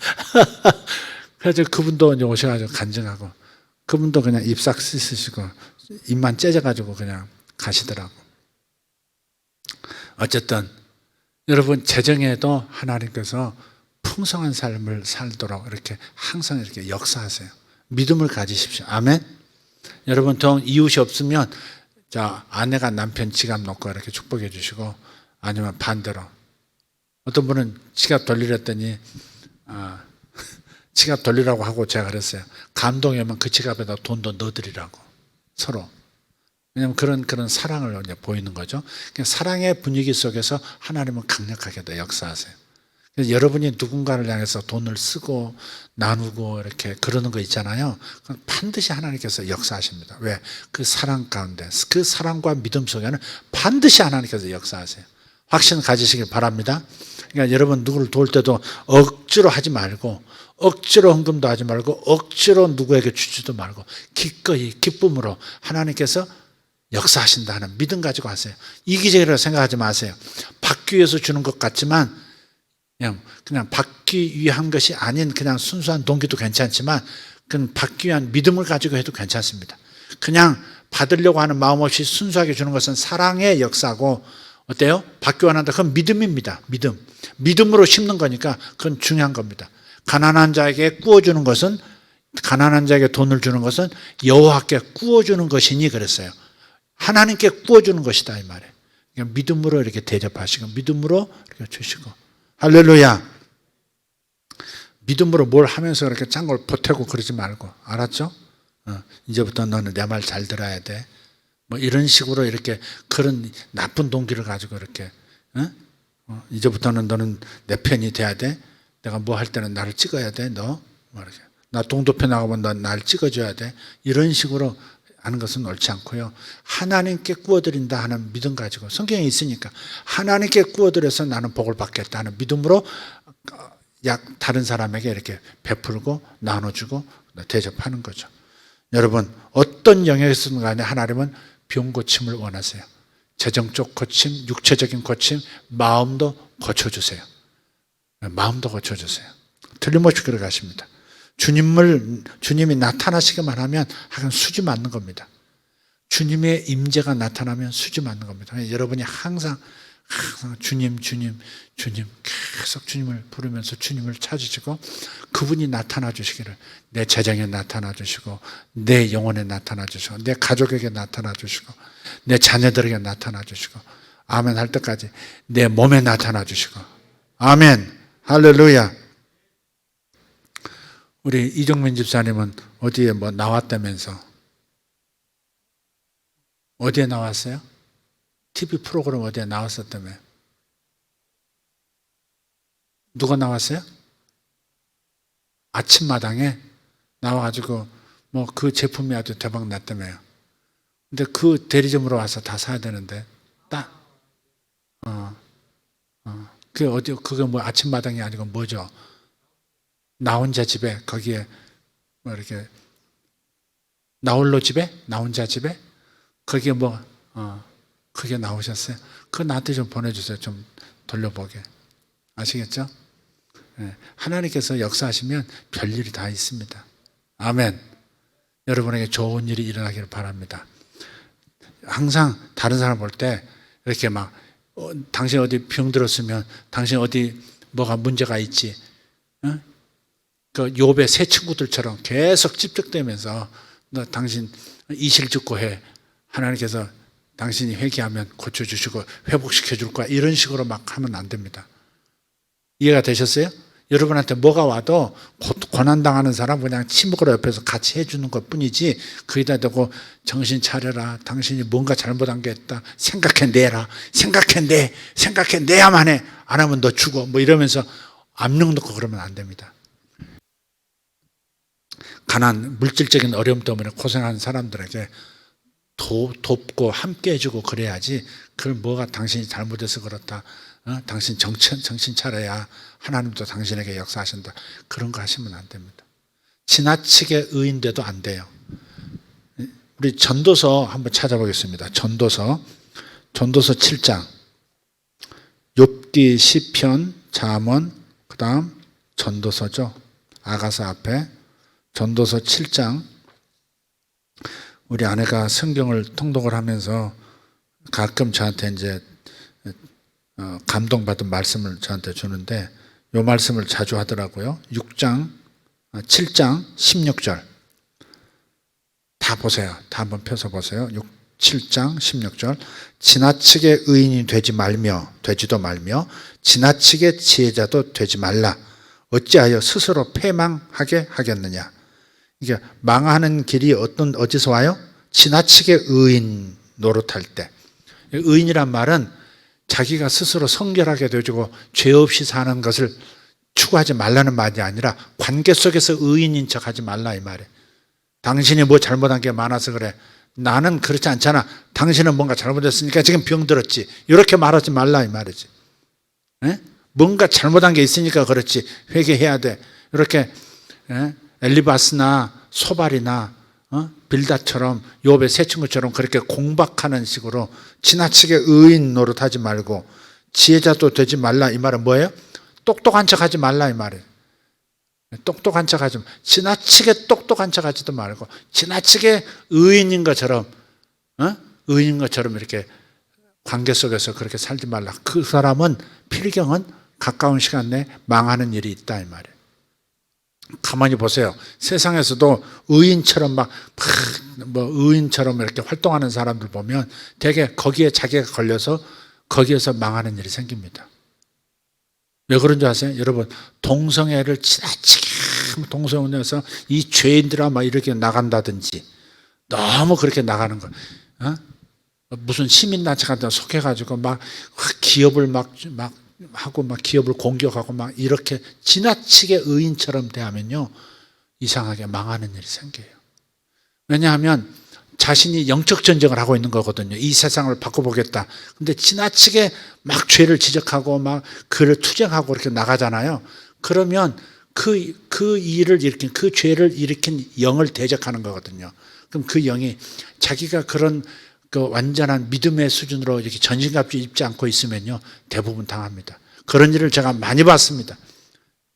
그래서 그분도 이제 오셔가지고 간증하고, 그분도 그냥 입 싹 씻으시고 입만 째져가지고 그냥 가시더라고. 어쨌든 여러분 재정에도 하나님께서 풍성한 삶을 살도록 이렇게 항상 이렇게 역사하세요. 믿음을 가지십시오. 아멘. 여러분 더 이웃이 없으면 자 아내가 남편 지갑 놓고 이렇게 축복해 주시고, 아니면 반대로 어떤 분은 지갑 돌리랬더니 지갑 돌리라고 하고 제가 그랬어요. 감동이면 그 지갑에다 돈도 넣어드리라고 서로. 왜냐하면 그런 사랑을 이제 보이는 거죠. 사랑의 분위기 속에서 하나님은 강력하게 더 역사하세요. 그래서 여러분이 누군가를 향해서 돈을 쓰고 나누고 이렇게 그러는 거 있잖아요. 반드시 하나님께서 역사하십니다. 왜? 그 사랑 가운데, 그 사랑과 믿음 속에는 반드시 하나님께서 역사하세요. 확신 가지시길 바랍니다. 그러니까 여러분 누구를 도울 때도 억지로 하지 말고, 억지로 헌금도 하지 말고, 억지로 누구에게 주지도 말고, 기꺼이 기쁨으로 하나님께서 역사하신다는 믿음 가지고 하세요. 이기적이라고 생각하지 마세요. 받기 위해서 주는 것 같지만 그냥 받기 위한 것이 아닌 그냥 순수한 동기도 괜찮지만, 그건 받기 위한 믿음을 가지고 해도 괜찮습니다. 그냥 받으려고 하는 마음 없이 순수하게 주는 것은 사랑의 역사고, 어때요? 받기 원한다. 그건 믿음입니다. 믿음으로 심는 거니까 그건 중요한 겁니다. 가난한 자에게 구워주는 것은, 가난한 자에게 돈을 주는 것은 여호와께 구워주는 것이니 그랬어요. 하나님께 구워주는 것이다 이 말이에요. 그러니까 믿음으로 이렇게 대접하시고 믿음으로 이렇게 주시고. 할렐루야. 믿음으로 뭘 하면서 그렇게 짠 걸 보태고 그러지 말고, 알았죠? 이제부터 너는 내 말 잘 들어야 돼. 뭐 이런 식으로 이렇게 그런 나쁜 동기를 가지고 이렇게 이제부터는 너는 내 편이 돼야 돼. 내가 뭐 할 때는 나를 찍어야 돼. 너 이렇게. 나 동도표 나가면 너 나를 찍어줘야 돼. 이런 식으로 하는 것은 옳지 않고요. 하나님께 구워드린다 하는 믿음 가지고, 성경에 있으니까 하나님께 구워드려서 나는 복을 받겠다 하는 믿음으로 다른 사람에게 이렇게 베풀고 나눠주고 대접하는 거죠. 여러분 어떤 영역에서든 간에 하나님은 병 고침을 원하세요. 재정적 고침, 육체적인 고침, 마음도 고쳐주세요. 마음도 고쳐주세요. 틀림없이 그렇게 하십니다. 주님이 나타나시기만 하면 하여간 수지 맞는 겁니다. 주님의 임재가 나타나면 수지 맞는 겁니다. 여러분이 항상 주님 계속 주님을 부르면서 주님을 찾으시고, 그분이 나타나 주시기를, 내 재정에 나타나 주시고, 내 영혼에 나타나 주시고, 내 가족에게 나타나 주시고, 내 자녀들에게 나타나 주시고, 아멘 할 때까지 내 몸에 나타나 주시고, 아멘. 할렐루야. 우리 이정민 집사님은 어디에 뭐 나왔다면서? 어디에 나왔어요? TV 프로그램 어디에 나왔었다며? 누가 나왔어요? 아침마당에 나와가지고 뭐 그 제품이 아주 대박 났다며요. 근데 그 대리점으로 와서 다 사야 되는데, 그게 뭐 아침마당이 아니고 뭐죠? 나 혼자 집에, 거기에 뭐 이렇게 나홀로 집에, 나 혼자 집에, 거기에 그게 나오셨어요. 그거 나한테 좀 보내주세요. 좀 돌려보게. 아시겠죠? 네. 하나님께서 역사하시면 별일이 다 있습니다. 아멘. 여러분에게 좋은 일이 일어나기를 바랍니다. 항상 다른 사람 볼 때 이렇게 막 당신 어디 병들었으면, 당신 어디 뭐가 문제가 있지, 그 욥의 새 친구들처럼 계속 찝적대면서 너 당신 이실직고 해. 하나님께서 당신이 회개하면 고쳐주시고 회복시켜 줄 거야. 이런 식으로 막 하면 안 됩니다. 이해가 되셨어요? 여러분한테 뭐가 와도 고난당하는 사람 그냥 침묵으로 옆에서 같이 해주는 것 뿐이지, 거기다 대고 정신 차려라, 당신이 뭔가 잘못한 게 있다, 생각해내라, 생각해내야만 해, 안 하면 너 죽어, 뭐 이러면서 압력 넣고 그러면 안 됩니다. 가난, 물질적인 어려움 때문에 고생하는 사람들에게 돕고 함께 해주고 그래야지, 그걸 뭐가 당신이 잘못해서 그렇다, 당신 정신 차려야 하나님도 당신에게 역사하신다, 그런 거 하시면 안 됩니다. 지나치게 의인돼도 안 돼요. 우리 전도서 한번 찾아보겠습니다. 전도서 7장. 욥기, 시편, 잠언, 그다음 전도서죠. 아가서 앞에 전도서 7장. 우리 아내가 성경을 통독을 하면서 가끔 저한테 이제 감동받은 말씀을 저한테 주는데 이 말씀을 자주 하더라고요. 7장 16절 다 보세요. 다 한번 펴서 보세요. 7장 16절 지나치게 의인이 되지도 말며 지나치게 지혜자도 되지 말라. 어찌하여 스스로 패망하게 하겠느냐. 이게 망하는 길이 어디서 와요? 지나치게 의인 노릇할 때. 의인이란 말은 자기가 스스로 성결하게 되어지고 죄 없이 사는 것을 추구하지 말라는 말이 아니라 관계 속에서 의인인 척하지 말라 이 말이에요. 당신이 뭐 잘못한 게 많아서 그래. 나는 그렇지 않잖아. 당신은 뭔가 잘못했으니까 지금 병들었지. 이렇게 말하지 말라 이 말이지. 에? 뭔가 잘못한 게 있으니까 그렇지. 회개해야 돼. 이렇게 엘리바스나 소발이나 빌다처럼 욥의 세 친구처럼 그렇게 공박하는 식으로 지나치게 의인 노릇하지 말고 지혜자도 되지 말라 이 말은 뭐예요? 똑똑한 척하지 말라 이 말이에요. 똑똑한 척하지 지나치게 똑똑한 척하지도 말고 지나치게 의인인 것처럼 이렇게 관계 속에서 그렇게 살지 말라. 그 사람은 필경은 가까운 시간 내에 망하는 일이 있다 이 말이에요. 가만히 보세요. 세상에서도 의인처럼 의인처럼 이렇게 활동하는 사람들 보면 되게 거기에 자기가 걸려서 거기에서 망하는 일이 생깁니다. 왜 그런 줄 아세요? 여러분, 동성애를 지나치게 동성애에서 이 죄인들아 막 이렇게 나간다든지 너무 그렇게 나가는 거. 무슨 시민단체 같은 거 속해가지고 막 기업을 하고 기업을 공격하고 이렇게 지나치게 의인처럼 대하면요 이상하게 망하는 일이 생겨요. 왜냐하면 자신이 영적 전쟁을 하고 있는 거거든요. 이 세상을 바꿔보겠다. 근데 지나치게 죄를 지적하고 그를 투쟁하고 이렇게 나가잖아요. 그러면 그 일을 일으킨 그 죄를 일으킨 영을 대적하는 거거든요. 그럼 그 영이 자기가 그런 그 완전한 믿음의 수준으로 이렇게 전신갑주 입지 않고 있으면요 대부분 당합니다. 그런 일을 제가 많이 봤습니다.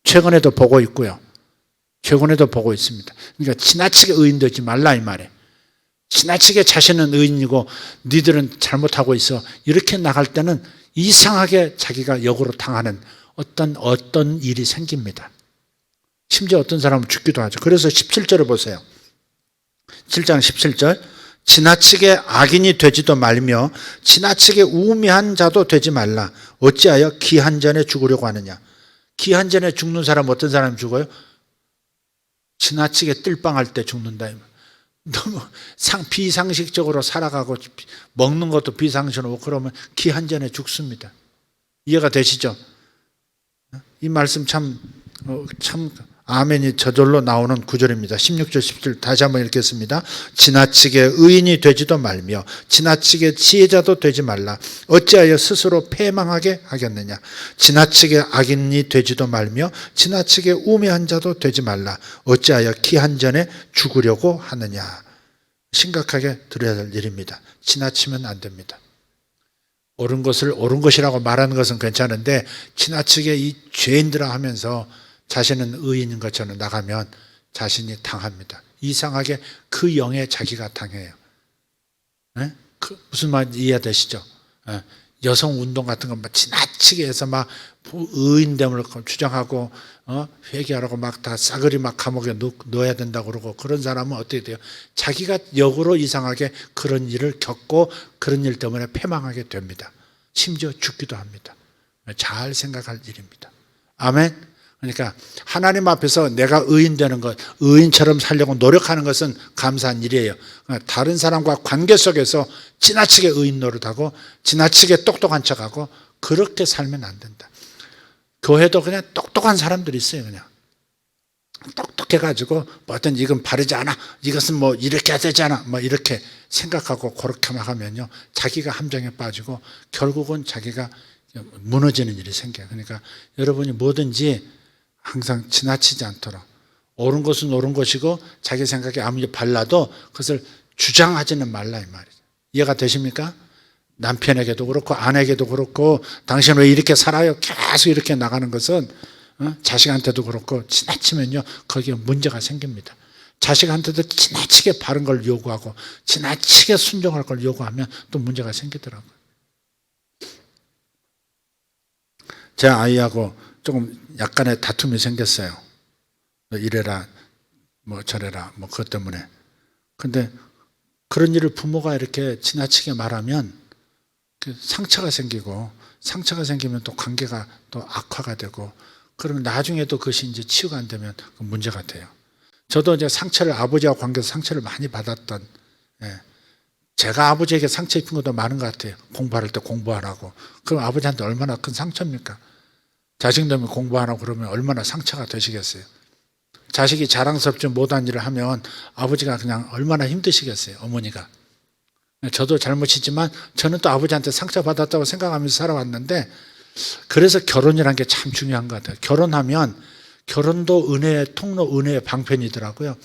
최근에도 보고 있고요. 최근에도 보고 있습니다. 그러니까 지나치게 의인 되지 말라 이 말이에요. 지나치게 자신은 의인이고 니들은 잘못하고 있어. 이렇게 나갈 때는 이상하게 자기가 역으로 당하는 어떤 일이 생깁니다. 심지어 어떤 사람은 죽기도 하죠. 그래서 17절을 보세요. 7장 17절 지나치게 악인이 되지도 말며 지나치게 우매한 자도 되지 말라. 어찌하여 기한 전에 죽으려고 하느냐. 기한 전에 죽는 사람 어떤 사람이 죽어요? 지나치게 뜰빵할 때 죽는다. 너무 비상식적으로 살아가고 먹는 것도 비상식으로 그러면 기한 전에 죽습니다. 이해가 되시죠? 이 말씀 참 아멘이 저절로 나오는 구절입니다. 16절 17절 다시 한번 읽겠습니다. 지나치게 의인이 되지도 말며 지나치게 지혜자도 되지 말라. 어찌하여 스스로 패망하게 하겠느냐. 지나치게 악인이 되지도 말며 지나치게 우매한 자도 되지 말라. 어찌하여 기한 전에 죽으려고 하느냐. 심각하게 들어야 될 일입니다. 지나치면 안 됩니다. 옳은 것을 옳은 것이라고 말하는 것은 괜찮은데 지나치게 이 죄인들아 하면서 자신은 의인인 것처럼 나가면 자신이 당합니다. 이상하게 그 영에 자기가 당해요. 무슨 말인지 이해되시죠? 여성 운동 같은 거 지나치게 해서 의인됨을 주장하고 회개하라고 다 싸그리 감옥에 넣어야 된다고 그러고 그런 사람은 어떻게 돼요? 자기가 역으로 이상하게 그런 일을 겪고 그런 일 때문에 패망하게 됩니다. 심지어 죽기도 합니다. 잘 생각할 일입니다. 아멘. 그러니까 하나님 앞에서 내가 의인 되는 것, 의인처럼 살려고 노력하는 것은 감사한 일이에요. 다른 사람과 관계 속에서 지나치게 의인 노릇하고 지나치게 똑똑한 척하고 그렇게 살면 안 된다. 교회도 그냥 똑똑한 사람들이 있어요. 그냥 똑똑해가지고 어떤 이건 바르지 않아, 이것은 이렇게 해야 되지 않아, 이렇게 생각하고 그렇게 하면요 자기가 함정에 빠지고 결국은 자기가 무너지는 일이 생겨요. 그러니까 여러분이 뭐든지 항상 지나치지 않도록 옳은 것은 옳은 것이고 자기 생각에 아무리 발라도 그것을 주장하지는 말라 이 말이죠. 이해가 되십니까? 남편에게도 그렇고 아내에게도 그렇고 당신 왜 이렇게 살아요? 계속 이렇게 나가는 것은 자식한테도 그렇고 지나치면요 거기에 문제가 생깁니다. 자식한테도 지나치게 바른 걸 요구하고 지나치게 순종할 걸 요구하면 또 문제가 생기더라고요. 제 아이하고 조금 약간의 다툼이 생겼어요. 이래라 뭐 저래라 뭐 그것 때문에. 근데 그런 일을 부모가 이렇게 지나치게 말하면 상처가 생기고 상처가 생기면 또 관계가 또 악화가 되고 그러면 나중에도 그것이 이제 치유가 안 되면 문제가 돼요. 저도 이제 상처를 아버지와 관계에서 상처를 많이 받았던 제가 아버지에게 상처 입힌 것도 많은 것 같아요. 공부할 때 공부하라고. 그럼 아버지한테 얼마나 큰 상처입니까? 자식놈이 공부 안 하고 그러면 얼마나 상처가 되시겠어요. 자식이 자랑스럽지 못한 일을 하면 아버지가 그냥 얼마나 힘드시겠어요. 어머니가. 저도 잘못이지만 저는 또 아버지한테 상처받았다고 생각하면서 살아왔는데 그래서 결혼이라는 게 참 중요한 것 같아요. 결혼하면 결혼도 은혜의 통로, 은혜의 방편이더라고요.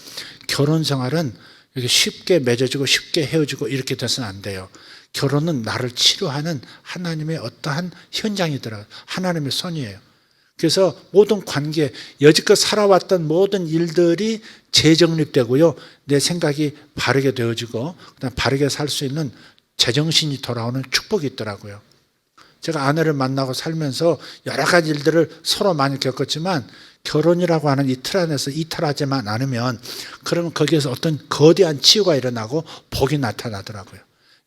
결혼 생활은 이렇게 쉽게 맺어지고 쉽게 헤어지고 이렇게 돼서는 안 돼요. 결혼은 나를 치료하는 하나님의 어떠한 현장이더라고요. 하나님의 선이에요. 그래서 모든 관계, 여지껏 살아왔던 모든 일들이 재정립되고요. 내 생각이 바르게 되어지고 그다음 바르게 살 수 있는 제정신이 돌아오는 축복이 있더라고요. 제가 아내를 만나고 살면서 여러 가지 일들을 서로 많이 겪었지만 결혼이라고 하는 이 틀 안에서 이탈하지만 않으면 그러면 거기에서 어떤 거대한 치유가 일어나고 복이 나타나더라고요.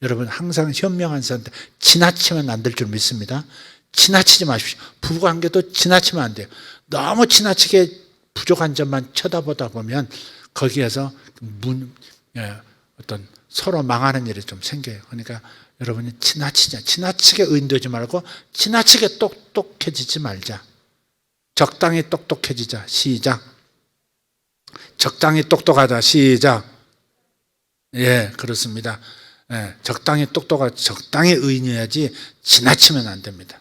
여러분 항상 현명한 선택, 지나치면 안 될 줄 믿습니다. 지나치지 마십시오. 부부관계도 지나치면 안 돼요. 너무 지나치게 부족한 점만 쳐다보다 보면 거기에서 어떤 서로 망하는 일이 좀 생겨요. 그러니까 여러분이 지나치게 의인되지 말고 지나치게 똑똑해지지 말자. 적당히 똑똑해지자. 시작. 적당히 똑똑하자. 시작. 예, 그렇습니다. 예, 적당히 똑똑하고 적당히 의인이어야지 지나치면 안 됩니다.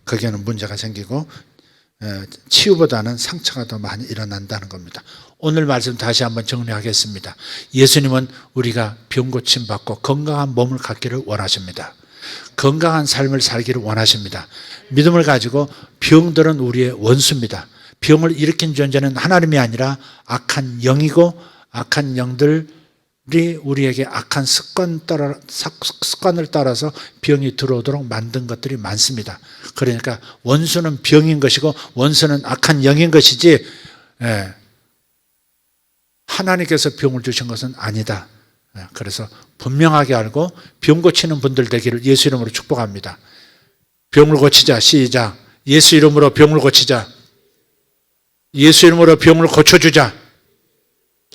거기에는 문제가 생기고 치유보다는 상처가 더 많이 일어난다는 겁니다. 오늘 말씀 다시 한번 정리하겠습니다. 예수님은 우리가 병 고침 받고 건강한 몸을 갖기를 원하십니다. 건강한 삶을 살기를 원하십니다. 믿음을 가지고 병들은 우리의 원수입니다. 병을 일으킨 존재는 하나님이 아니라 악한 영이고 악한 영들이 우리에게 악한 습관을 따라서 병이 들어오도록 만든 것들이 많습니다. 그러니까 원수는 병인 것이고 원수는 악한 영인 것이지 하나님께서 병을 주신 것은 아니다. 그래서 분명하게 알고 병 고치는 분들 되기를 예수 이름으로 축복합니다. 병을 고치자. 시작. 예수 이름으로 병을 고치자. 예수 이름으로 병을 고쳐주자.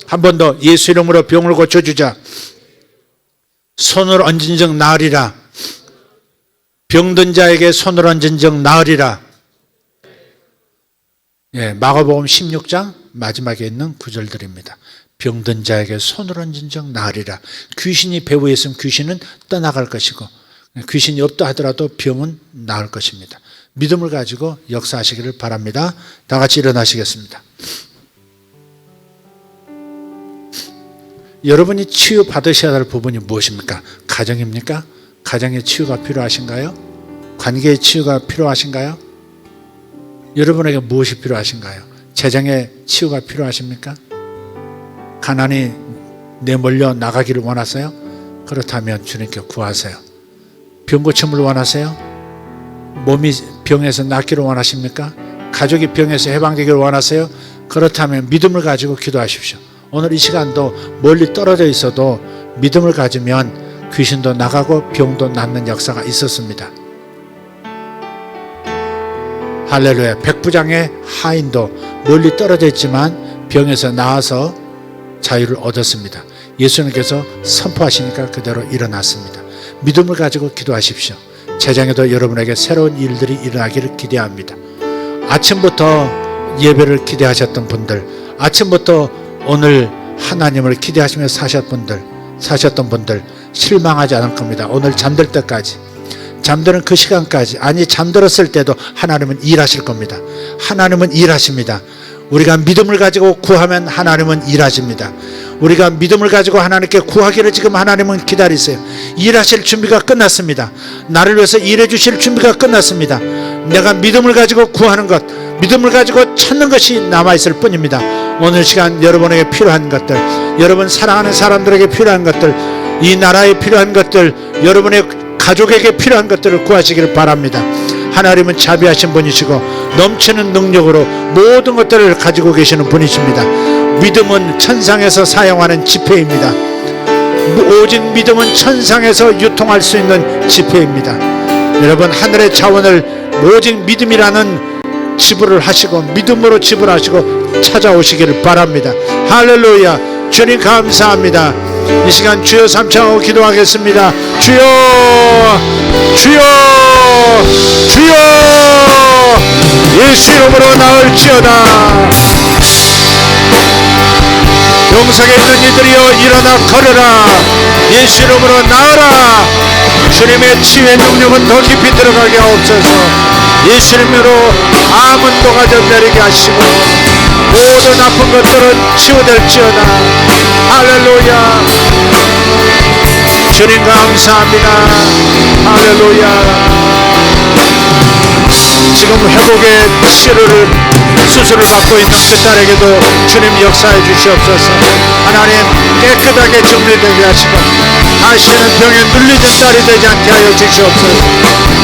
한 번 더 예수 이름으로 병을 고쳐주자. 손을 얹은 적 나으리라. 병든 자에게 손을 얹은 적 나으리라. 예, 마가복음 16장 마지막에 있는 구절들입니다. 병든 자에게 손을 얹은 적 나으리라. 귀신이 배후에 있으면 귀신은 떠나갈 것이고 귀신이 없다 하더라도 병은 나을 것입니다. 믿음을 가지고 역사하시기를 바랍니다. 다 같이 일어나시겠습니다. 여러분이 치유받으셔야 할 부분이 무엇입니까? 가정입니까? 가정의 치유가 필요하신가요? 관계의 치유가 필요하신가요? 여러분에게 무엇이 필요하신가요? 재정의 치유가 필요하십니까? 가난이 내몰려 나가기를 원하세요? 그렇다면 주님께 구하세요. 병 고침을 원하세요? 몸이 병에서 낫기를 원하십니까? 가족이 병에서 해방되기를 원하세요? 그렇다면 믿음을 가지고 기도하십시오. 오늘 이 시간도 멀리 떨어져 있어도 믿음을 가지면 귀신도 나가고 병도 낫는 역사가 있었습니다. 할렐루야. 백부장의 하인도 멀리 떨어져 있지만 병에서 나와서 자유를 얻었습니다. 예수님께서 선포하시니까 그대로 일어났습니다. 믿음을 가지고 기도하십시오. 재정에도 여러분에게 새로운 일들이 일어나기를 기대합니다. 아침부터 예배를 기대하셨던 분들, 아침부터 오늘 하나님을 기대하시며 사셨던 분들 실망하지 않을 겁니다. 오늘 잠들 때까지, 잠드는 그 시간까지, 아니 잠들었을 때도 하나님은 일하실 겁니다. 하나님은 일하십니다. 우리가 믿음을 가지고 구하면 하나님은 일하십니다. 우리가 믿음을 가지고 하나님께 구하기를 지금 하나님은 기다리세요. 일하실 준비가 끝났습니다. 나를 위해서 일해 주실 준비가 끝났습니다. 내가 믿음을 가지고 구하는 것, 믿음을 가지고 찾는 것이 남아있을 뿐입니다. 오늘 시간 여러분에게 필요한 것들, 여러분 사랑하는 사람들에게 필요한 것들, 이 나라에 필요한 것들, 여러분의 가족에게 필요한 것들을 구하시기를 바랍니다. 하나님은 자비하신 분이시고 넘치는 능력으로 모든 것들을 가지고 계시는 분이십니다. 믿음은 천상에서 사용하는 지폐입니다. 오직 믿음은 천상에서 유통할 수 있는 지폐입니다. 여러분, 하늘의 자원을 오직 믿음이라는 지불을 하시고 믿음으로 지불하시고 찾아오시기를 바랍니다. 할렐루야. 주님 감사합니다. 이 시간 주여 삼창하고 기도하겠습니다. 주여, 주여, 주여, 예수 이름으로 나을지어다. 영상에 있는 이들이여 일어나 걸어라. 예수 이름으로 나으라. 주님의 치유의 능력은 더 깊이 들어가게 하옵소서. 예수 이름으로 아문도가 좀 내리게 하시고 모든 아픈 것들은 치유될지어다. 할렐루야. 주님 감사합니다. 할렐루야. 지금 회복의 치료를 수술을 받고 있는 그 딸에게도 주님 역사해 주시옵소서. 하나님 깨끗하게 정리되게 하시고 다시는 병에 눌리는 딸이 되지 않게 하여 주시옵소서.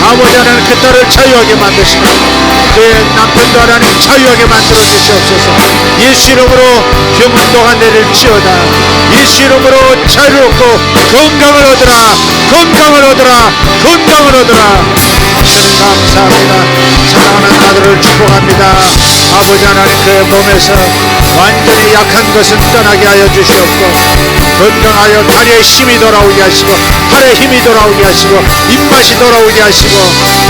아버지 하나님 그 딸을 자유하게 만드시고 그의 남편도 하나님 자유하게 만들어 주시옵소서. 예수 이름으로 병문도가 내릴지어다. 예수 이름으로 자유롭고 건강을 얻으라. 건강을 얻으라. 건강을 얻으라. 주님 감사합니다. 사랑하는 아들을 축복합니다. 아버지 하나님 그의 몸에서 완전히 약한 것은 떠나게 하여 주시옵고 건강하여 다리에 힘이 돌아오게 하시고 팔에 힘이 돌아오게 하시고 입맛이 돌아오게 하시고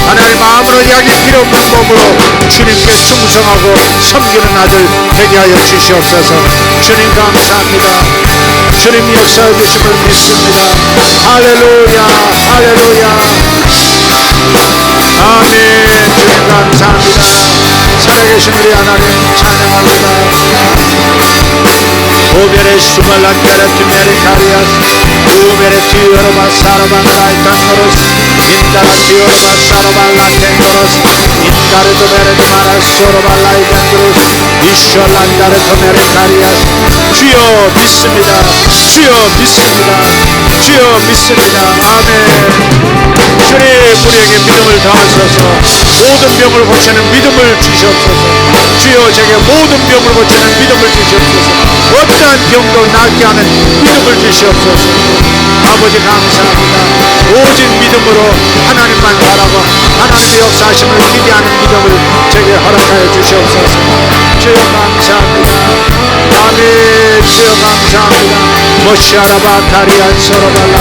하나님 마음으로 약이 필요 없는 몸으로 주님께 충성하고 섬기는 아들 되게 하여 주시옵소서. 주님 감사합니다. 주님 역사해 주심을 믿습니다. 할렐루야. 할렐루야. 아멘. 주님 감사합니다. 살아계신 우리 하나님 찬양합니다. 오베레 슈발란테레 투메리 카리아스 우베레 티오로마 사로발라이 탄노로스 인다라 티오로마 사로발라 텐노로스 인다르 도베레 마라 소로발라이 텐노로스 이슈알란다르 도메리 카리아스. 주여 믿습니다. 주여 믿습니다. 주여 믿습니다. 아멘. 주님 우리에게 믿음을 더하소서. 모든 병을 고치는 믿음을 주시옵소서. 주여 제게 모든 병을 고치는 믿음을 주시옵소서. 어떠한 병도 낫게 하는 믿음을 주시옵소서. 아버지 감사합니다. 오직 믿음으로 하나님만 바라고 하나님의 역사하심을 기대하는 믿음을 제게 허락하여 주시옵소서. 주여 감사합니다. 아멘. 주여 감사합니다. 모시아라바 타리안 소로발라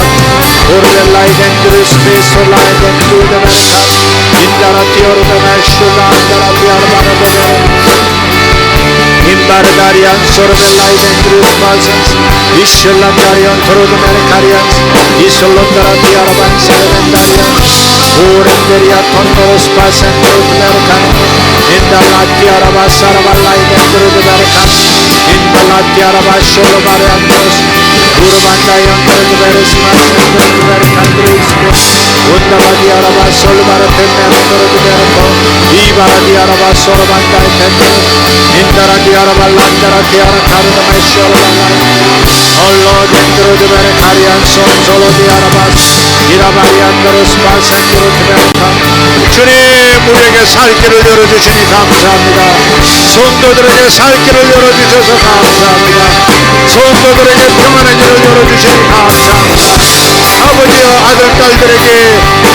오르벨라이 덴드르 스페이솔라이 덴드르데메르카 인다라 티오르데메슈라 안다라 비아르바르데메 인바르다리안 소르벨라이 덴드르 스마센스 이슐란다리안 토르데메르카리안스 이솔론다라 비아르반 사르벤다리안 오렌데리아 톤노로 스파센트르데메르카 인달라티아라바 사라발라이 덴드르데메르카 인달라티아라바 쇼르바르안노스 우르반다이언 베르스마스메르칸드리스케 온다바디아라바 솔바르텐메르토르드메르코 이바라디아라바 소르반다이 텐데 인다라디아라바 란다라디아라 카르다메쇼르발라이 얼로덴드로드메르카리안 손솔로디아라바스 이라바리안드로스마센드로드메르카. 주님 우리에게 살 길을 열어주시니 감사합니다. 성도들에게 살 길을 열어주셔서 감사합니다. 성도들에게 평안의 길을 열어주시니 감사합니다. 아버지여 아들 딸들에게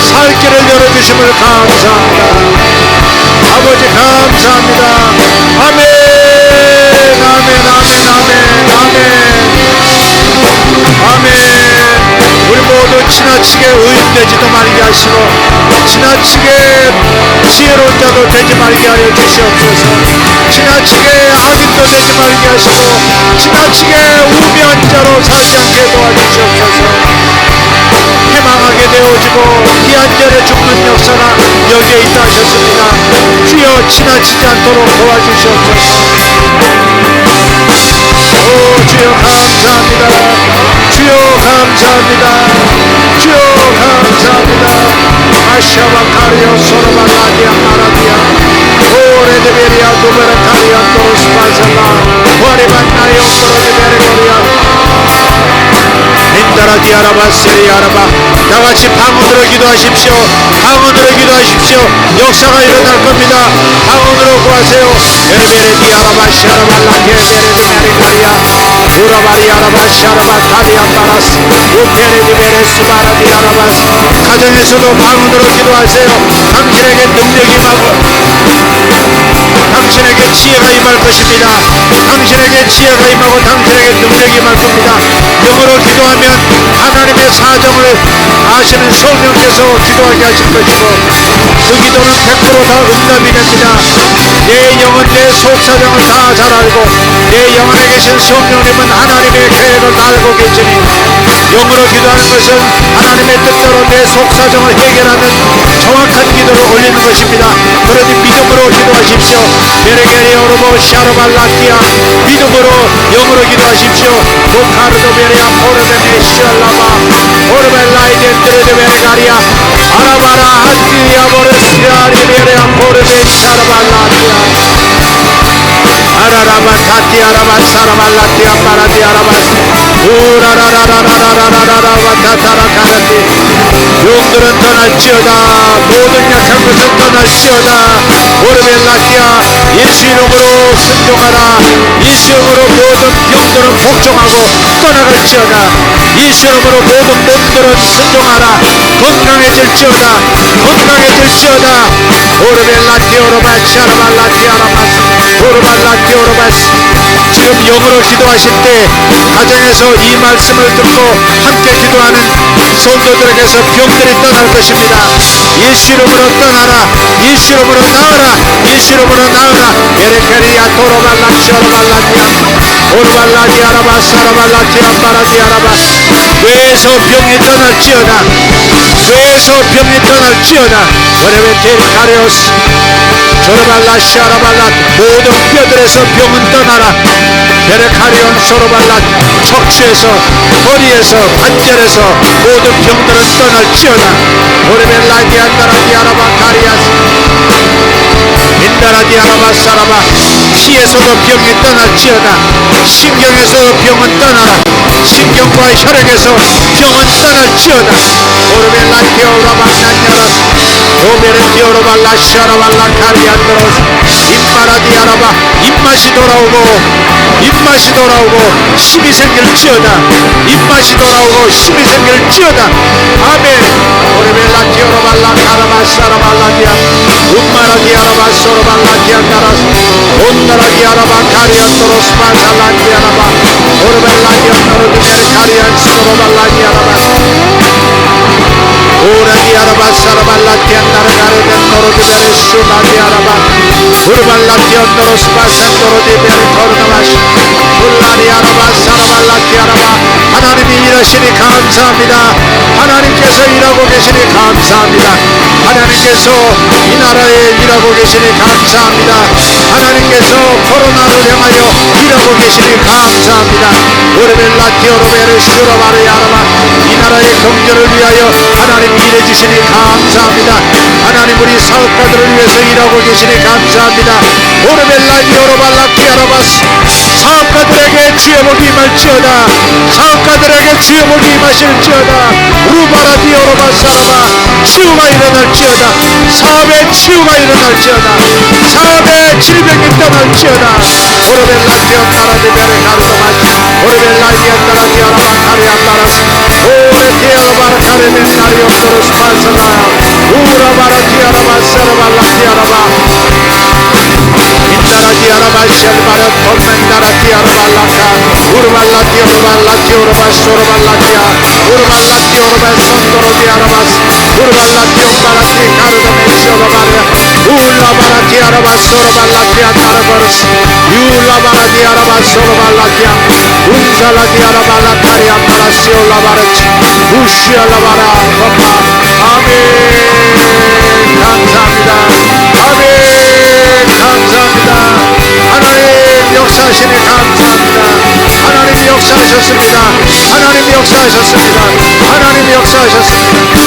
살 길을 열어주심을 감사합니다. 아버지 감사합니다. 아멘. 아멘. 아멘. 아멘. 아멘. 아멘. 우리 모두 지나치게 의인되지도 말게 하시고 지나치게 지혜로운 자도 되지 말게 하여 주시옵소서. 지나치게 악인도 되지 말게 하시고 지나치게 우매한 자로 살지 않게 도와주시옵소서. 해망하게 되어지고 기한절에 죽는 역사가 여기에 있다 하셨습니다. 주여 지나치지 않도록 도와주시옵소서. 오 주여 감사합니다. 주여 감사합니다. 주여 감사합니다. 아샤바카리오 소로발라디아 마라디아 오레데베리아 두베라카리아 토스파살라 와리반나리오 소로데베레고리아 인다라디아라바세리아라바. 다같이 방언으로 기도하십시오. 방언으로 기도하십시오. 역사가 일어날 겁니다. 방언으로 구하세요. 베레베레디아라바샤라발라디아베레디메리고리아 우라바리아라바샤라바카리아바라스 우페레디베레스바라디아라바스. 가정에서도 방언으로 기도하세요. 당신에게 능력이 임하고 당신에게 지혜가 임할 것입니다. 당신에게 지혜가 임하고 당신에게 능력이 임할 겁니다. 영어로 기도하면 하나님의 사정을 아시는 성령께서 기도하게 하실 것이고 그 기도는 100% 다 응답이 됩니다. 내 영은 내 속사정을 다 잘 알고 내 영 안에 계신 성령님은 하나님의 계획을 다 알고 계시니 영으로 기도하는 것은 하나님의 뜻대로 내 속사정을 해결하는 정확한 기도를 올리는 것입니다. 그러니 믿음으로 기도하십시오. 베레게리오르보 샤르발라티아 믿음으로 영으로 기도하십시오. 보카르도베리아 포르베네시알라바 오르벨라이덴트레데베레가리아 아라바라 한티리아 보르스리아리베레아 포르베샤르발라티아 아라라바타티아라바사라발라티아 마라티아라바스 우라라라라라라라라라바타타라카라티. 용들은 떠날지어다. 모든 약한 것은 떠날지어다. 오르벨라티아 예수 이름으로 순종하라. 예수 이름으로 모든 병들은 복종하고 떠나갈지어다. 예수 이름으로 모든 몸들은 순종하라. 건강해질지어다. 건강해질지어다. 오르벨라티오르바샤라발라티아라바스 오르발라티오르바스. 지금 영어로 기도하실 때 가정에서 이 말씀을 듣고 함께 기도하는 성도들에게서 병들이 떠날 것입니다. 예수 이름으로 떠나라. 예수 이름으로 나으라. 예수 이름으로 나으라. 에레케리아 토로발라시아라발라티아 오르발라디아라바사라발라티아 바라디아라바. 뇌에서 병이 떠날지어다. 뇌에서 병이 떠날지어다. 오레베테리카레오스 조르발라시아라발라. 모든 뼈들에서 병은 떠나라. 베레카리온 소로발라. 척추에서 허리에서 관절에서 모든 병들은 떠날지어다. 오레벨라디안다라디아라바카리아스 인다라디아라바사라바. 피에서도 병이 떠날지어다. 신경에서 병은 떠나라. 신경과 혈액에서 병은 떠날지어다. 오르벨라티오라바나냐라스 오베르티오로발라샤라발라카리안드로스 입마라디아라바. 입맛이 돌아오고 입맛이 돌아오고 힘이 생길지어다. 입맛이 돌아오고 힘이 생길지어다. 아멘. 오르벨라티오로발라카라바샤라발라디아 ummaradiarabasorabaladiandaras onnaradiarabakariyandorospasaladiaraba orbeladiandorodimerikariyansoroballadiaraba oradiarabasarabaladiandaragaredendorodimeresuladiaraba urbaladiandorospasandorodimerikornamash urladiarabasarabaladiaraba. 하나님이 일하시니 감사합니다. 하나님께서 일하고 계시니 감사합니다. 하나님께서 이 나라에 일하고 계시니 감사합니다. 하나님께서 코로나를 향하여 일하고 계시니 감사합니다. 오르벨라티오르베르슈로바르야라바. 이 나라의 경제를 위하여 하나님 일해주시니 감사합니다. 하나님 우리 사업가들을 위해서 일하고 계시니 감사합니다. 오르벨라디오르발라티아라바스. 사업가들에게 주의 복이 임할지어다. 사업가들에게 주의 복이 임하실지어다. 루바라디오르바사라바. 치유가 일어날지어다. 사업의 치유가 일어날지어다. 사업의 질병이 떠날지어다. 오르벨라디오타라디베르카르도마시 오르벨라디안다라디아라바카리안다라스 오레티아라바르카레멘나리오토로스파살라 우라바라티아라바사라발라티아라바 인다라디아라바시알바라 톰멘다라티아라발라카 우르발라티오르발라티오르바소르발라티아 우르발라티오르바선도로디아라바스 우르발라티오바라티카르도메시오르바르 울라바라티아라바소르발라티안다라버스 유라바라티아라바소르발라티아 운살라티아라발라타리안다라시올라바르치 우시알라바라 법파. 아멘. 감사합니다. 아멘. 감사합니다. 하나님 역사하시니 감사합니다. 하나님 역사하셨습니다. 하나님이 역사하셨습니다.